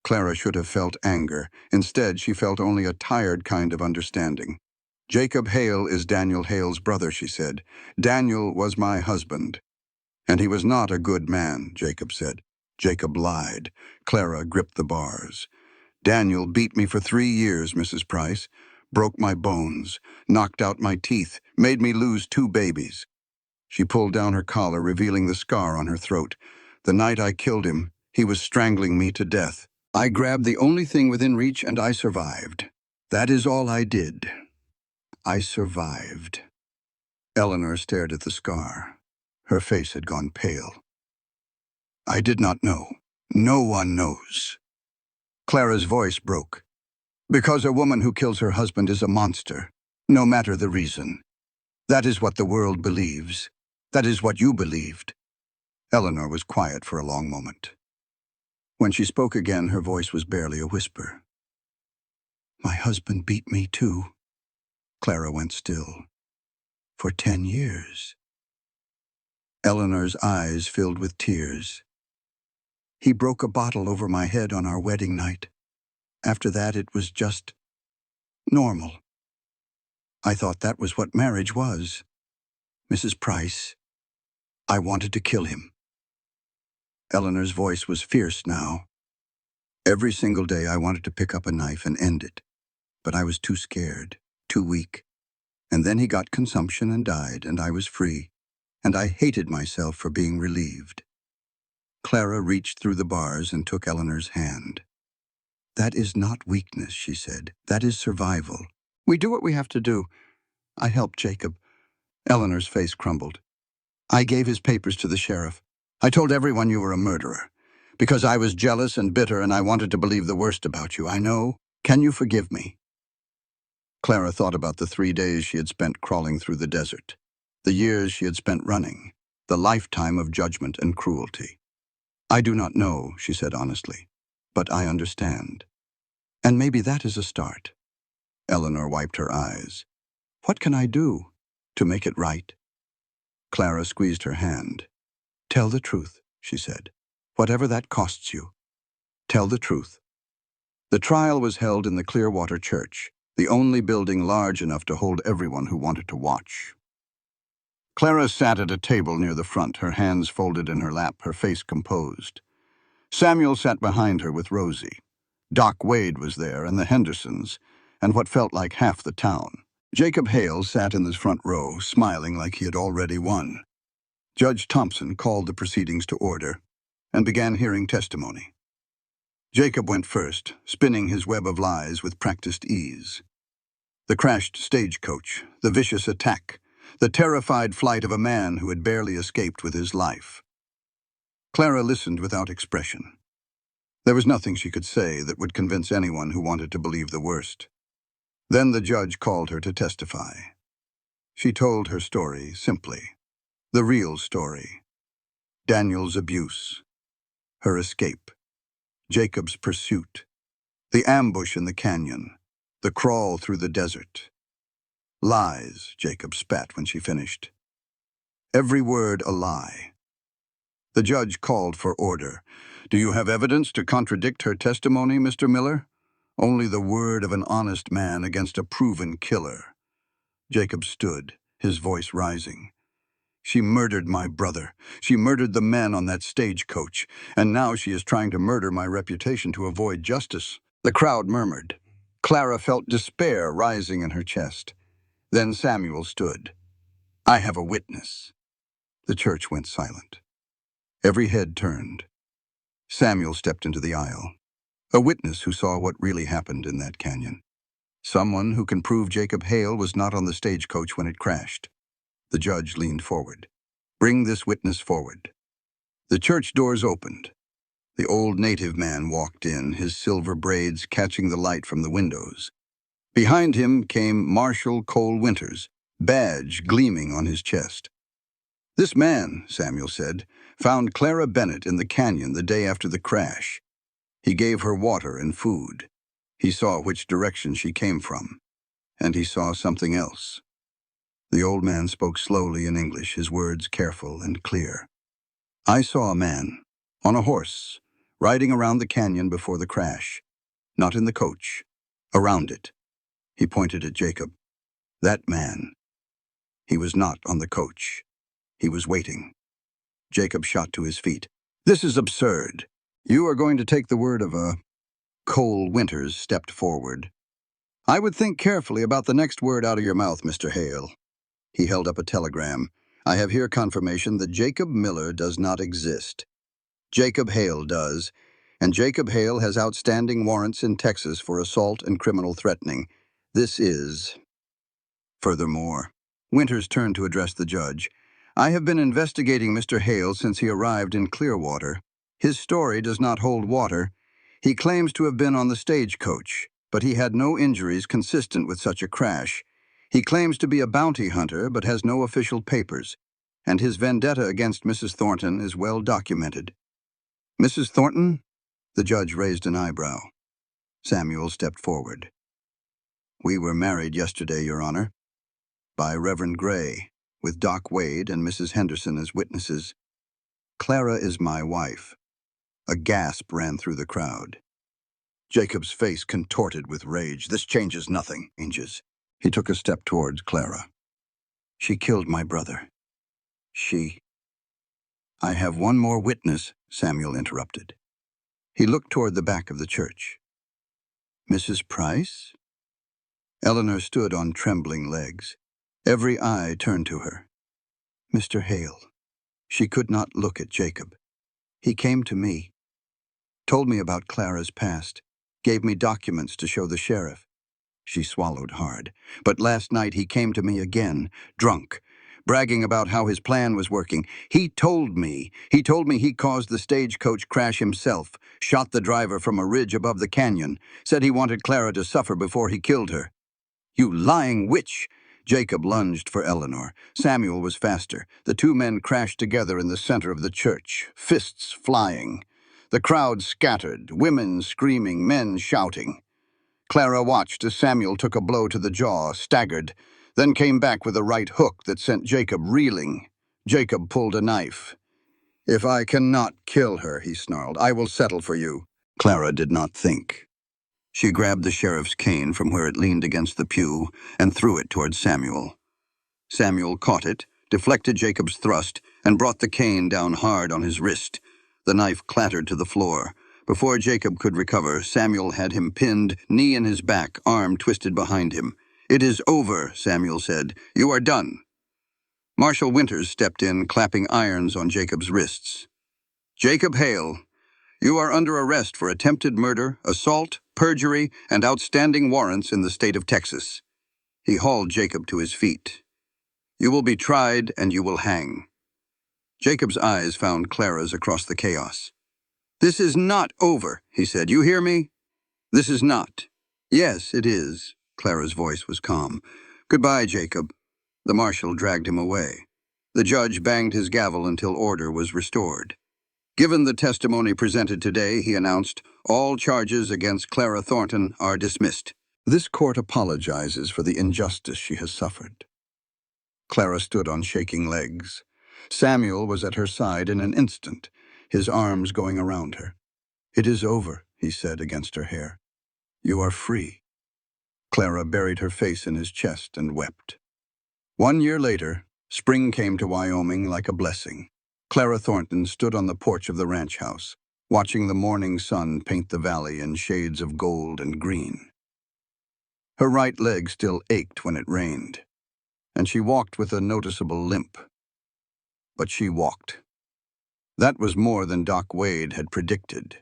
Clara should have felt anger. Instead, she felt only a tired kind of understanding. Jacob Hale is Daniel Hale's brother, she said. Daniel was my husband. And he was not a good man, Jacob said. Jacob lied. Clara gripped the bars. Daniel beat me for 3 years, Mrs. Price. Broke my bones, knocked out my teeth, made me lose 2 babies. She pulled down her collar, revealing the scar on her throat. The night I killed him, he was strangling me to death. I grabbed the only thing within reach and I survived. That is all I did. I survived. Eleanor stared at the scar. Her face had gone pale. I did not know. No one knows. Clara's voice broke. Because a woman who kills her husband is a monster, no matter the reason. That is what the world believes. That is what you believed. Eleanor was quiet for a long moment. When she spoke again, her voice was barely a whisper. My husband beat me too. Clara went still. For 10 years. Eleanor's eyes filled with tears. He broke a bottle over my head on our wedding night. After that, it was just normal. I thought that was what marriage was. Mrs. Price, I wanted to kill him. Eleanor's voice was fierce now. Every single day I wanted to pick up a knife and end it, but I was too scared, too weak. And then he got consumption and died, and I was free, and I hated myself for being relieved. Clara reached through the bars and took Eleanor's hand. That is not weakness, she said. That is survival. We do what we have to do. I helped Jacob. Eleanor's face crumbled. I gave his papers to the sheriff. I told everyone you were a murderer. Because I was jealous and bitter and I wanted to believe the worst about you. I know. Can you forgive me? Clara thought about the 3 days she had spent crawling through the desert, the years she had spent running, the lifetime of judgment and cruelty. I do not know, she said honestly, but I understand. And maybe that is a start. Eleanor wiped her eyes. What can I do to make it right? Clara squeezed her hand. Tell the truth, she said. Whatever that costs you. Tell the truth. The trial was held in the Clearwater Church, the only building large enough to hold everyone who wanted to watch. Clara sat at a table near the front, her hands folded in her lap, her face composed. Samuel sat behind her with Rosie. Doc Wade was there, and the Hendersons, and what felt like half the town. Jacob Hale sat in the front row, smiling like he had already won. Judge Thompson called the proceedings to order and began hearing testimony. Jacob went first, spinning his web of lies with practiced ease. The crashed stagecoach, the vicious attack, the terrified flight of a man who had barely escaped with his life. Clara listened without expression. There was nothing she could say that would convince anyone who wanted to believe the worst. Then the judge called her to testify. She told her story simply. The real story. Daniel's abuse. Her escape. Jacob's pursuit. The ambush in the canyon. The crawl through the desert. Lies, Jacob spat when she finished. Every word a lie. The judge called for order. Do you have evidence to contradict her testimony, Mr. Miller? Only the word of an honest man against a proven killer. Jacob stood, his voice rising. She murdered my brother. She murdered the men on that stagecoach, and now she is trying to murder my reputation to avoid justice. The crowd murmured. Clara felt despair rising in her chest. Then Samuel stood. I have a witness. The church went silent. Every head turned. Samuel stepped into the aisle. A witness who saw what really happened in that canyon. Someone who can prove Jacob Hale was not on the stagecoach when it crashed. The judge leaned forward. Bring this witness forward. The church doors opened. The old native man walked in, his silver braids catching the light from the windows. Behind him came Marshal Cole Winters, badge gleaming on his chest. This man, Samuel said, found Clara Bennett in the canyon the day after the crash. He gave her water and food. He saw which direction she came from. And he saw something else. The old man spoke slowly in English, his words careful and clear. I saw a man, on a horse, riding around the canyon before the crash. Not in the coach. Around it. He pointed at Jacob. That man. He was not on the coach. He was waiting. Jacob shot to his feet. This is absurd. You are going to take the word of a... Cole Winters stepped forward. I would think carefully about the next word out of your mouth, Mr. Hale. He held up a telegram. I have here confirmation that Jacob Miller does not exist. Jacob Hale does, and Jacob Hale has outstanding warrants in Texas for assault and criminal threatening. This is... Furthermore, Winters turned to address the judge. I have been investigating Mr. Hale since he arrived in Clearwater. His story does not hold water. He claims to have been on the stagecoach, but he had no injuries consistent with such a crash. He claims to be a bounty hunter, but has no official papers, and his vendetta against Mrs. Thornton is well documented. Mrs. Thornton? The judge raised an eyebrow. Samuel stepped forward. We were married yesterday, Your Honor, by Reverend Gray, with Doc Wade and Mrs. Henderson as witnesses. Clara is my wife. A gasp ran through the crowd. Jacob's face contorted with rage. This changes nothing. He took a step towards Clara. She killed my brother. She... I have one more witness, Samuel interrupted. He looked toward the back of the church. Mrs. Price? Eleanor stood on trembling legs. Every eye turned to her. Mr. Hale. She could not look at Jacob. He came to me, told me about Clara's past, gave me documents to show the sheriff. She swallowed hard. But last night he came to me again, drunk, bragging about how his plan was working. He told me he caused the stagecoach crash himself, shot the driver from a ridge above the canyon, said he wanted Clara to suffer before he killed her. You lying witch! Jacob lunged for Eleanor. Samuel was faster. The two men crashed together in the center of the church, fists flying. The crowd scattered, women screaming, men shouting. Clara watched as Samuel took a blow to the jaw, staggered, then came back with a right hook that sent Jacob reeling. Jacob pulled a knife. If I cannot kill her, he snarled, I will settle for you. Clara did not think. She grabbed the sheriff's cane from where it leaned against the pew and threw it toward Samuel. Samuel caught it, deflected Jacob's thrust, and brought the cane down hard on his wrist. The knife clattered to the floor. Before Jacob could recover, Samuel had him pinned, knee in his back, arm twisted behind him. It is over, Samuel said. You are done. Marshal Winters stepped in, clapping irons on Jacob's wrists. Jacob Hale, you are under arrest for attempted murder, assault, perjury, and outstanding warrants in the state of Texas. He hauled Jacob to his feet. You will be tried and you will hang. Jacob's eyes found Clara's across the chaos. This is not over, he said. You hear me? This is not. Yes, it is. Clara's voice was calm. Goodbye, Jacob. The marshal dragged him away. The judge banged his gavel until order was restored. Given the testimony presented today, he announced, all charges against Clara Thornton are dismissed. This court apologizes for the injustice she has suffered. Clara stood on shaking legs. Samuel was at her side in an instant, his arms going around her. It is over, he said against her hair. You are free. Clara buried her face in his chest and wept. 1 year later, spring came to Wyoming like a blessing. Clara Thornton stood on the porch of the ranch house, watching the morning sun paint the valley in shades of gold and green. Her right leg still ached when it rained, and she walked with a noticeable limp. But she walked. That was more than Doc Wade had predicted.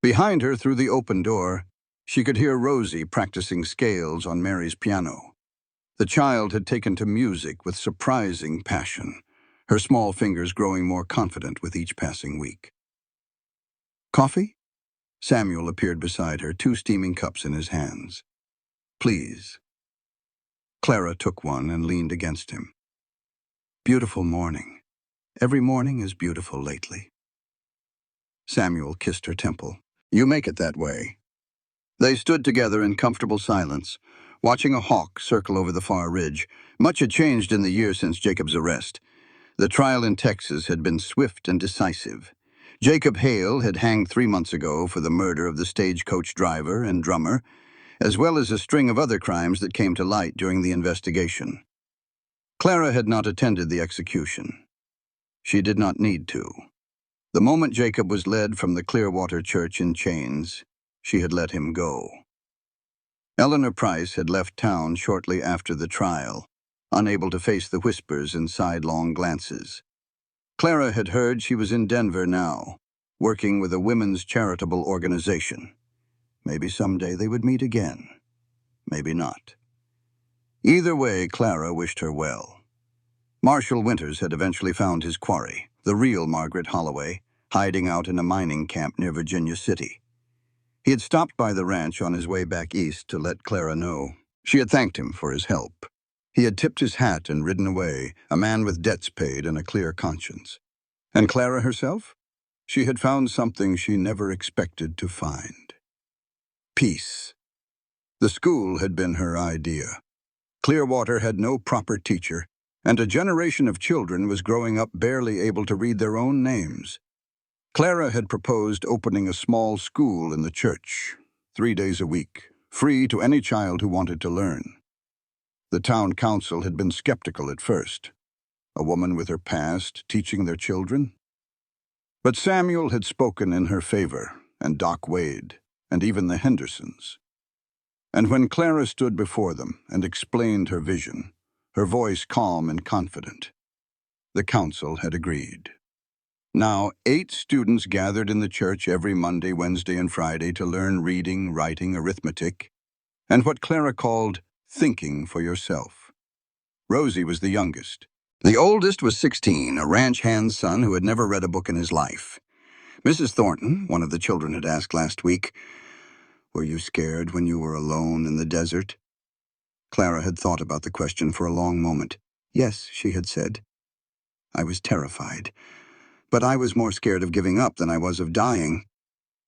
Behind her, through the open door, she could hear Rosie practicing scales on Mary's piano. The child had taken to music with surprising passion, her small fingers growing more confident with each passing week. Coffee? Samuel appeared beside her, 2 steaming cups in his hands. Please. Clara took one and leaned against him. Beautiful morning. Every morning is beautiful lately." Samuel kissed her temple. "You make it that way." They stood together in comfortable silence, watching a hawk circle over the far ridge. Much had changed in the year since Jacob's arrest. The trial in Texas had been swift and decisive. Jacob Hale had hanged 3 months ago for the murder of the stagecoach driver and drummer, as well as a string of other crimes that came to light during the investigation. Clara had not attended the execution. She did not need to. The moment Jacob was led from the Clearwater Church in chains, she had let him go. Eleanor Price had left town shortly after the trial, unable to face the whispers and sidelong glances. Clara had heard she was in Denver now, working with a women's charitable organization. Maybe someday they would meet again. Maybe not. Either way, Clara wished her well. Marshal Winters had eventually found his quarry, the real Margaret Holloway, hiding out in a mining camp near Virginia City. He had stopped by the ranch on his way back east to let Clara know. She had thanked him for his help. He had tipped his hat and ridden away, a man with debts paid and a clear conscience. And Clara herself? She had found something she never expected to find. Peace. The school had been her idea. Clearwater had no proper teacher, and a generation of children was growing up barely able to read their own names. Clara had proposed opening a small school in the church, 3 days a week, free to any child who wanted to learn. The town council had been skeptical at first. A woman with her past teaching their children? But Samuel had spoken in her favor, and Doc Wade, and even the Hendersons. And when Clara stood before them and explained her vision, her voice calm and confident, the council had agreed. Now, 8 students gathered in the church every Monday, Wednesday, and Friday to learn reading, writing, arithmetic, and what Clara called thinking for yourself. Rosie was the youngest. The oldest was 16, a ranch hand's son who had never read a book in his life. Mrs. Thornton, one of the children, had asked last week, "Were you scared when you were alone in the desert?" Clara had thought about the question for a long moment. "Yes," she had said. "I was terrified. But I was more scared of giving up than I was of dying,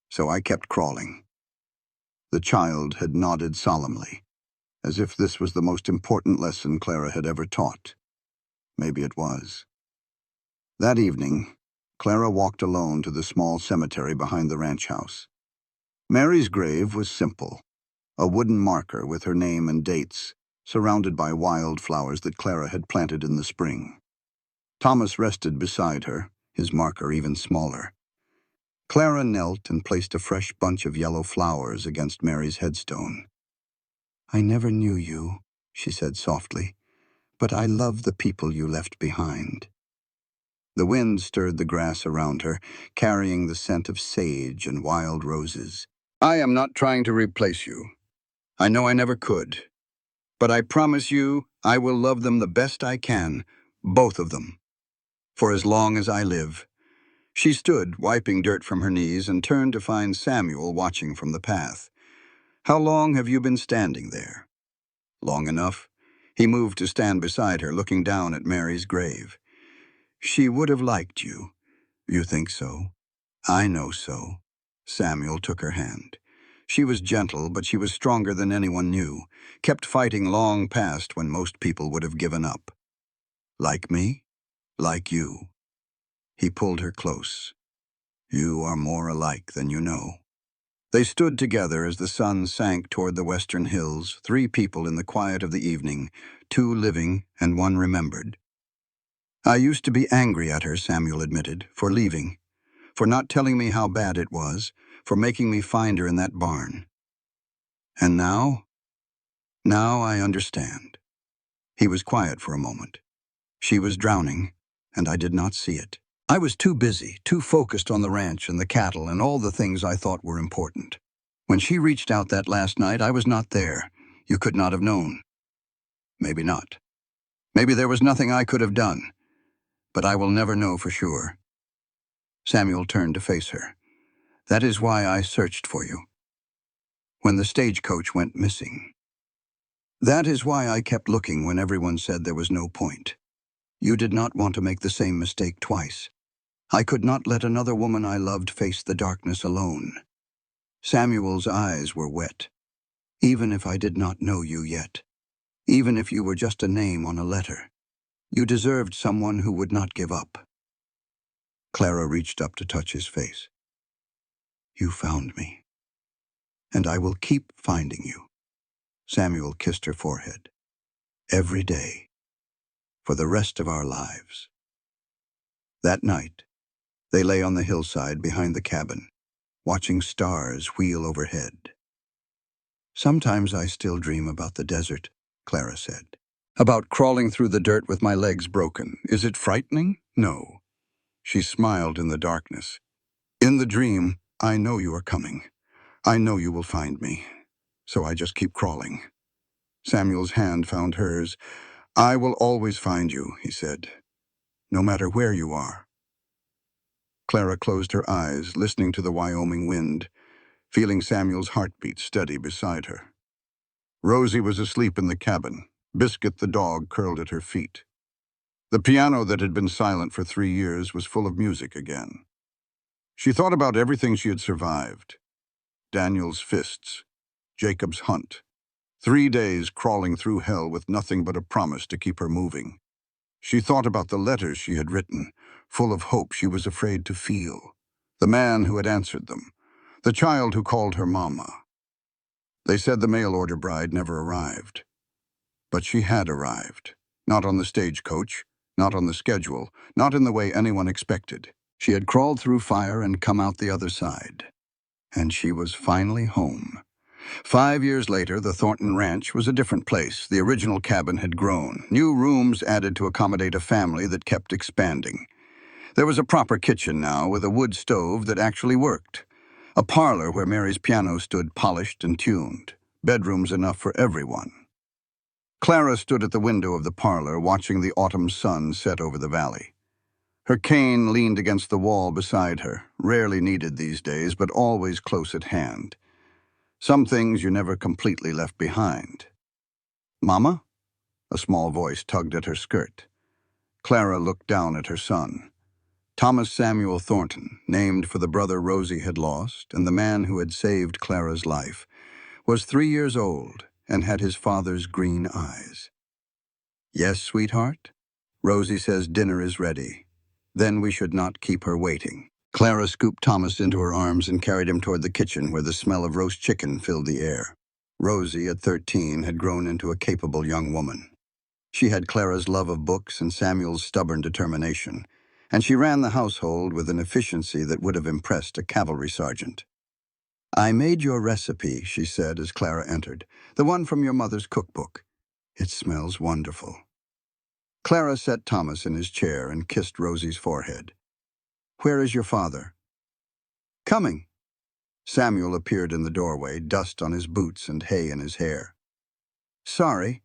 so I kept crawling." The child had nodded solemnly, as if this was the most important lesson Clara had ever taught. Maybe it was. That evening, Clara walked alone to the small cemetery behind the ranch house. Mary's grave was simple, a wooden marker with her name and dates, surrounded by wild flowers that Clara had planted in the spring. Thomas rested beside her, his marker even smaller. Clara knelt and placed a fresh bunch of yellow flowers against Mary's headstone. "I never knew you," she said softly, "but I love the people you left behind." The wind stirred the grass around her, carrying the scent of sage and wild roses. "I am not trying to replace you. I know I never could. But I promise you I will love them the best I can, both of them, for as long as I live." She stood, wiping dirt from her knees, and turned to find Samuel watching from the path. "How long have you been standing there?" "Long enough." He moved to stand beside her, looking down at Mary's grave. "She would have liked you." "You think so?" "I know so." Samuel took her hand. She was gentle, but she was stronger than anyone knew, kept fighting long past when most people would have given up. "Like me? Like you." He pulled her close. "You are more alike than you know." They stood together as the sun sank toward the western hills, 3 people in the quiet of the evening, 2 living and 1 remembered. "I used to be angry at her," Samuel admitted, "for leaving, for not telling me how bad it was, for making me find her in that barn. And now? Now I understand." He was quiet for a moment. "She was drowning, and I did not see it. I was too busy, too focused on the ranch and the cattle and all the things I thought were important. When she reached out that last night, I was not there. You could not have known." "Maybe not. Maybe there was nothing I could have done. But I will never know for sure." Samuel turned to face her. "That is why I searched for you when the stagecoach went missing. That is why I kept looking when everyone said there was no point. You did not want to make the same mistake twice. I could not let another woman I loved face the darkness alone. Samuel's eyes were wet. Even if I did not know you yet, even if you were just a name on a letter, you deserved someone who would not give up. Clara reached up to touch his face. You found me, and I will keep finding you. Samuel kissed her forehead. Every day, for the rest of our lives. That night, they lay on the hillside behind the cabin, watching stars wheel overhead. Sometimes I still dream about the desert, Clara said. About crawling through the dirt with my legs broken. Is it frightening? No. She smiled in the darkness. In the dream, I know you are coming. I know you will find me. So I just keep crawling. Samuel's hand found hers. I will always find you, he said, no matter where you are. Clara closed her eyes, listening to the Wyoming wind, feeling Samuel's heartbeat steady beside her. Rosie was asleep in the cabin. Biscuit the dog curled at her feet. The piano that had been silent for 3 years was full of music again. She thought about everything she had survived. Daniel's fists, Jacob's hunt, 3 days crawling through hell with nothing but a promise to keep her moving. She thought about the letters she had written, full of hope she was afraid to feel. The man who had answered them, the child who called her Mama. They said the mail-order bride never arrived. But she had arrived. Not on the stagecoach, not on the schedule, not in the way anyone expected. She had crawled through fire and come out the other side. And she was finally home. 5 years later, the Thornton Ranch was a different place. The original cabin had grown. New rooms added to accommodate a family that kept expanding. There was a proper kitchen now, with a wood stove that actually worked. A parlor where Mary's piano stood polished and tuned. Bedrooms enough for everyone. Clara stood at the window of the parlor, watching the autumn sun set over the valley. Her cane leaned against the wall beside her, rarely needed these days, but always close at hand. Some things you never completely left behind. Mama? A small voice tugged at her skirt. Clara looked down at her son. Thomas Samuel Thornton, named for the brother Rosie had lost and the man who had saved Clara's life, was 3 years old and had his father's green eyes. Yes, sweetheart? Rosie says dinner is ready. Then we should not keep her waiting. Clara scooped Thomas into her arms and carried him toward the kitchen where the smell of roast chicken filled the air. Rosie, at 13, had grown into a capable young woman. She had Clara's love of books and Samuel's stubborn determination, and she ran the household with an efficiency that would have impressed a cavalry sergeant. I made your recipe, she said as Clara entered, the one from your mother's cookbook. It smells wonderful. Clara set Thomas in his chair and kissed Rosie's forehead. Where is your father? Coming. Samuel appeared in the doorway, dust on his boots and hay in his hair. Sorry.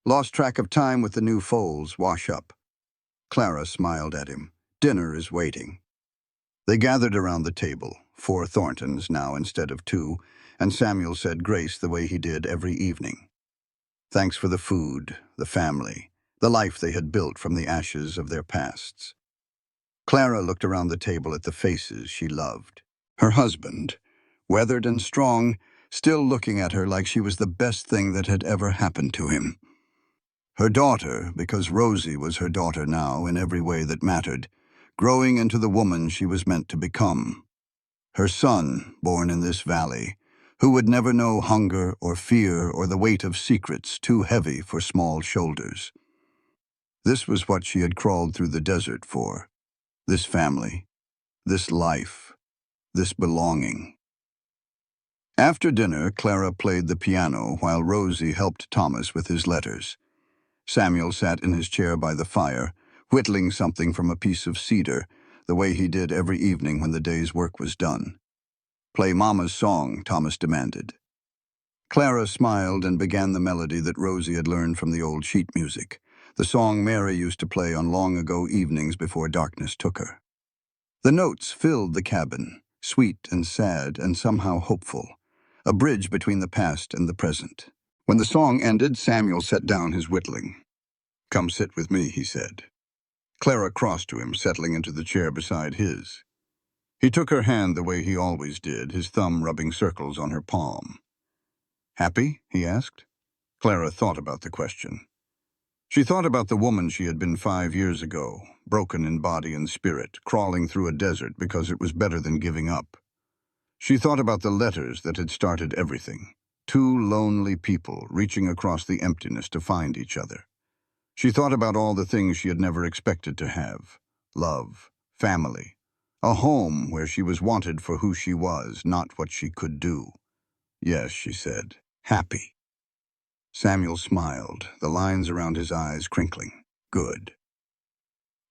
Lost track of time with the new foals. Wash up. Clara smiled at him. Dinner is waiting. They gathered around the table, 4 Thorntons now instead of 2, and Samuel said grace the way he did every evening. Thanks for the food, the family, the life they had built from the ashes of their pasts. Clara looked around the table at the faces she loved. Her husband, weathered and strong, still looking at her like she was the best thing that had ever happened to him. Her daughter, because Rosie was her daughter now in every way that mattered, growing into the woman she was meant to become. Her son, born in this valley, who would never know hunger or fear or the weight of secrets too heavy for small shoulders. This was what she had crawled through the desert for. This family, this life, this belonging. After dinner, Clara played the piano while Rosie helped Thomas with his letters. Samuel sat in his chair by the fire, whittling something from a piece of cedar, the way he did every evening when the day's work was done. Play Mama's song, Thomas demanded. Clara smiled and began the melody that Rosie had learned from the old sheet music, the song Mary used to play on long-ago evenings before darkness took her. The notes filled the cabin, sweet and sad and somehow hopeful, a bridge between the past and the present. When the song ended, Samuel set down his whittling. Come sit with me, he said. Clara crossed to him, settling into the chair beside his. He took her hand the way he always did, his thumb rubbing circles on her palm. "Happy?" he asked. Clara thought about the question. She thought about the woman she had been 5 years ago, broken in body and spirit, crawling through a desert because it was better than giving up. She thought about the letters that had started everything, two lonely people reaching across the emptiness to find each other. She thought about all the things she had never expected to have: love, family, a home where she was wanted for who she was, not what she could do. "Yes," she said, "happy." Samuel smiled, the lines around his eyes crinkling. "Good."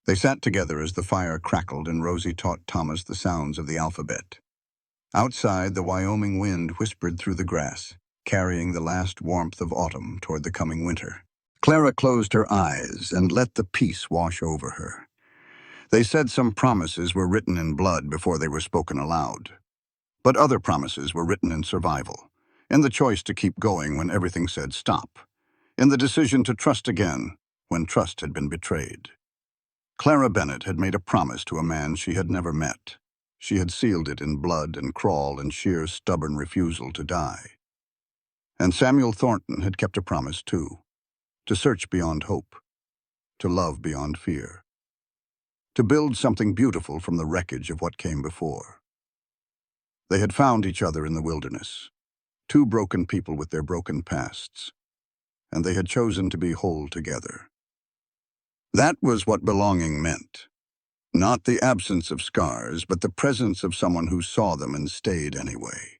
They sat together as the fire crackled and Rosie taught Thomas the sounds of the alphabet. Outside, the Wyoming wind whispered through the grass, carrying the last warmth of autumn toward the coming winter. Clara closed her eyes and let the peace wash over her. They said some promises were written in blood before they were spoken aloud. But other promises were written in survival, in the choice to keep going when everything said stop, in the decision to trust again when trust had been betrayed. Clara Bennett had made a promise to a man she had never met. She had sealed it in blood and crawl and sheer stubborn refusal to die. And Samuel Thornton had kept a promise too, to search beyond hope, to love beyond fear, to build something beautiful from the wreckage of what came before. They had found each other in the wilderness, two broken people with their broken pasts, and they had chosen to be whole together. That was what belonging meant. Not the absence of scars, but the presence of someone who saw them and stayed anyway.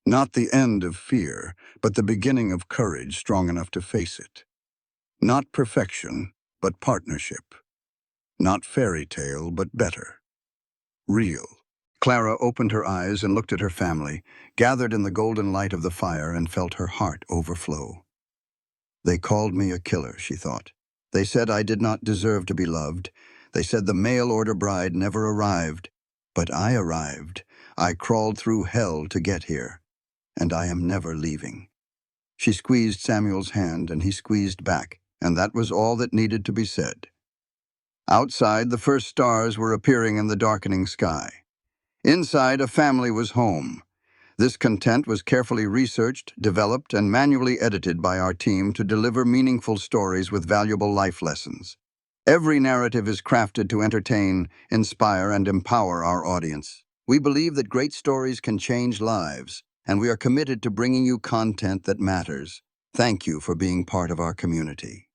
Not the end of fear, but the beginning of courage strong enough to face it. Not perfection, but partnership. Not fairy tale, but better. Real. Clara opened her eyes and looked at her family, gathered in the golden light of the fire, and felt her heart overflow. They called me a killer, she thought. They said I did not deserve to be loved. They said the mail-order bride never arrived. But I arrived. I crawled through hell to get here. And I am never leaving. She squeezed Samuel's hand, and he squeezed back, and that was all that needed to be said. Outside, the first stars were appearing in the darkening sky. Inside, a family was home. This content was carefully researched, developed, and manually edited by our team to deliver meaningful stories with valuable life lessons. Every narrative is crafted to entertain, inspire, and empower our audience. We believe that great stories can change lives, and we are committed to bringing you content that matters. Thank you for being part of our community.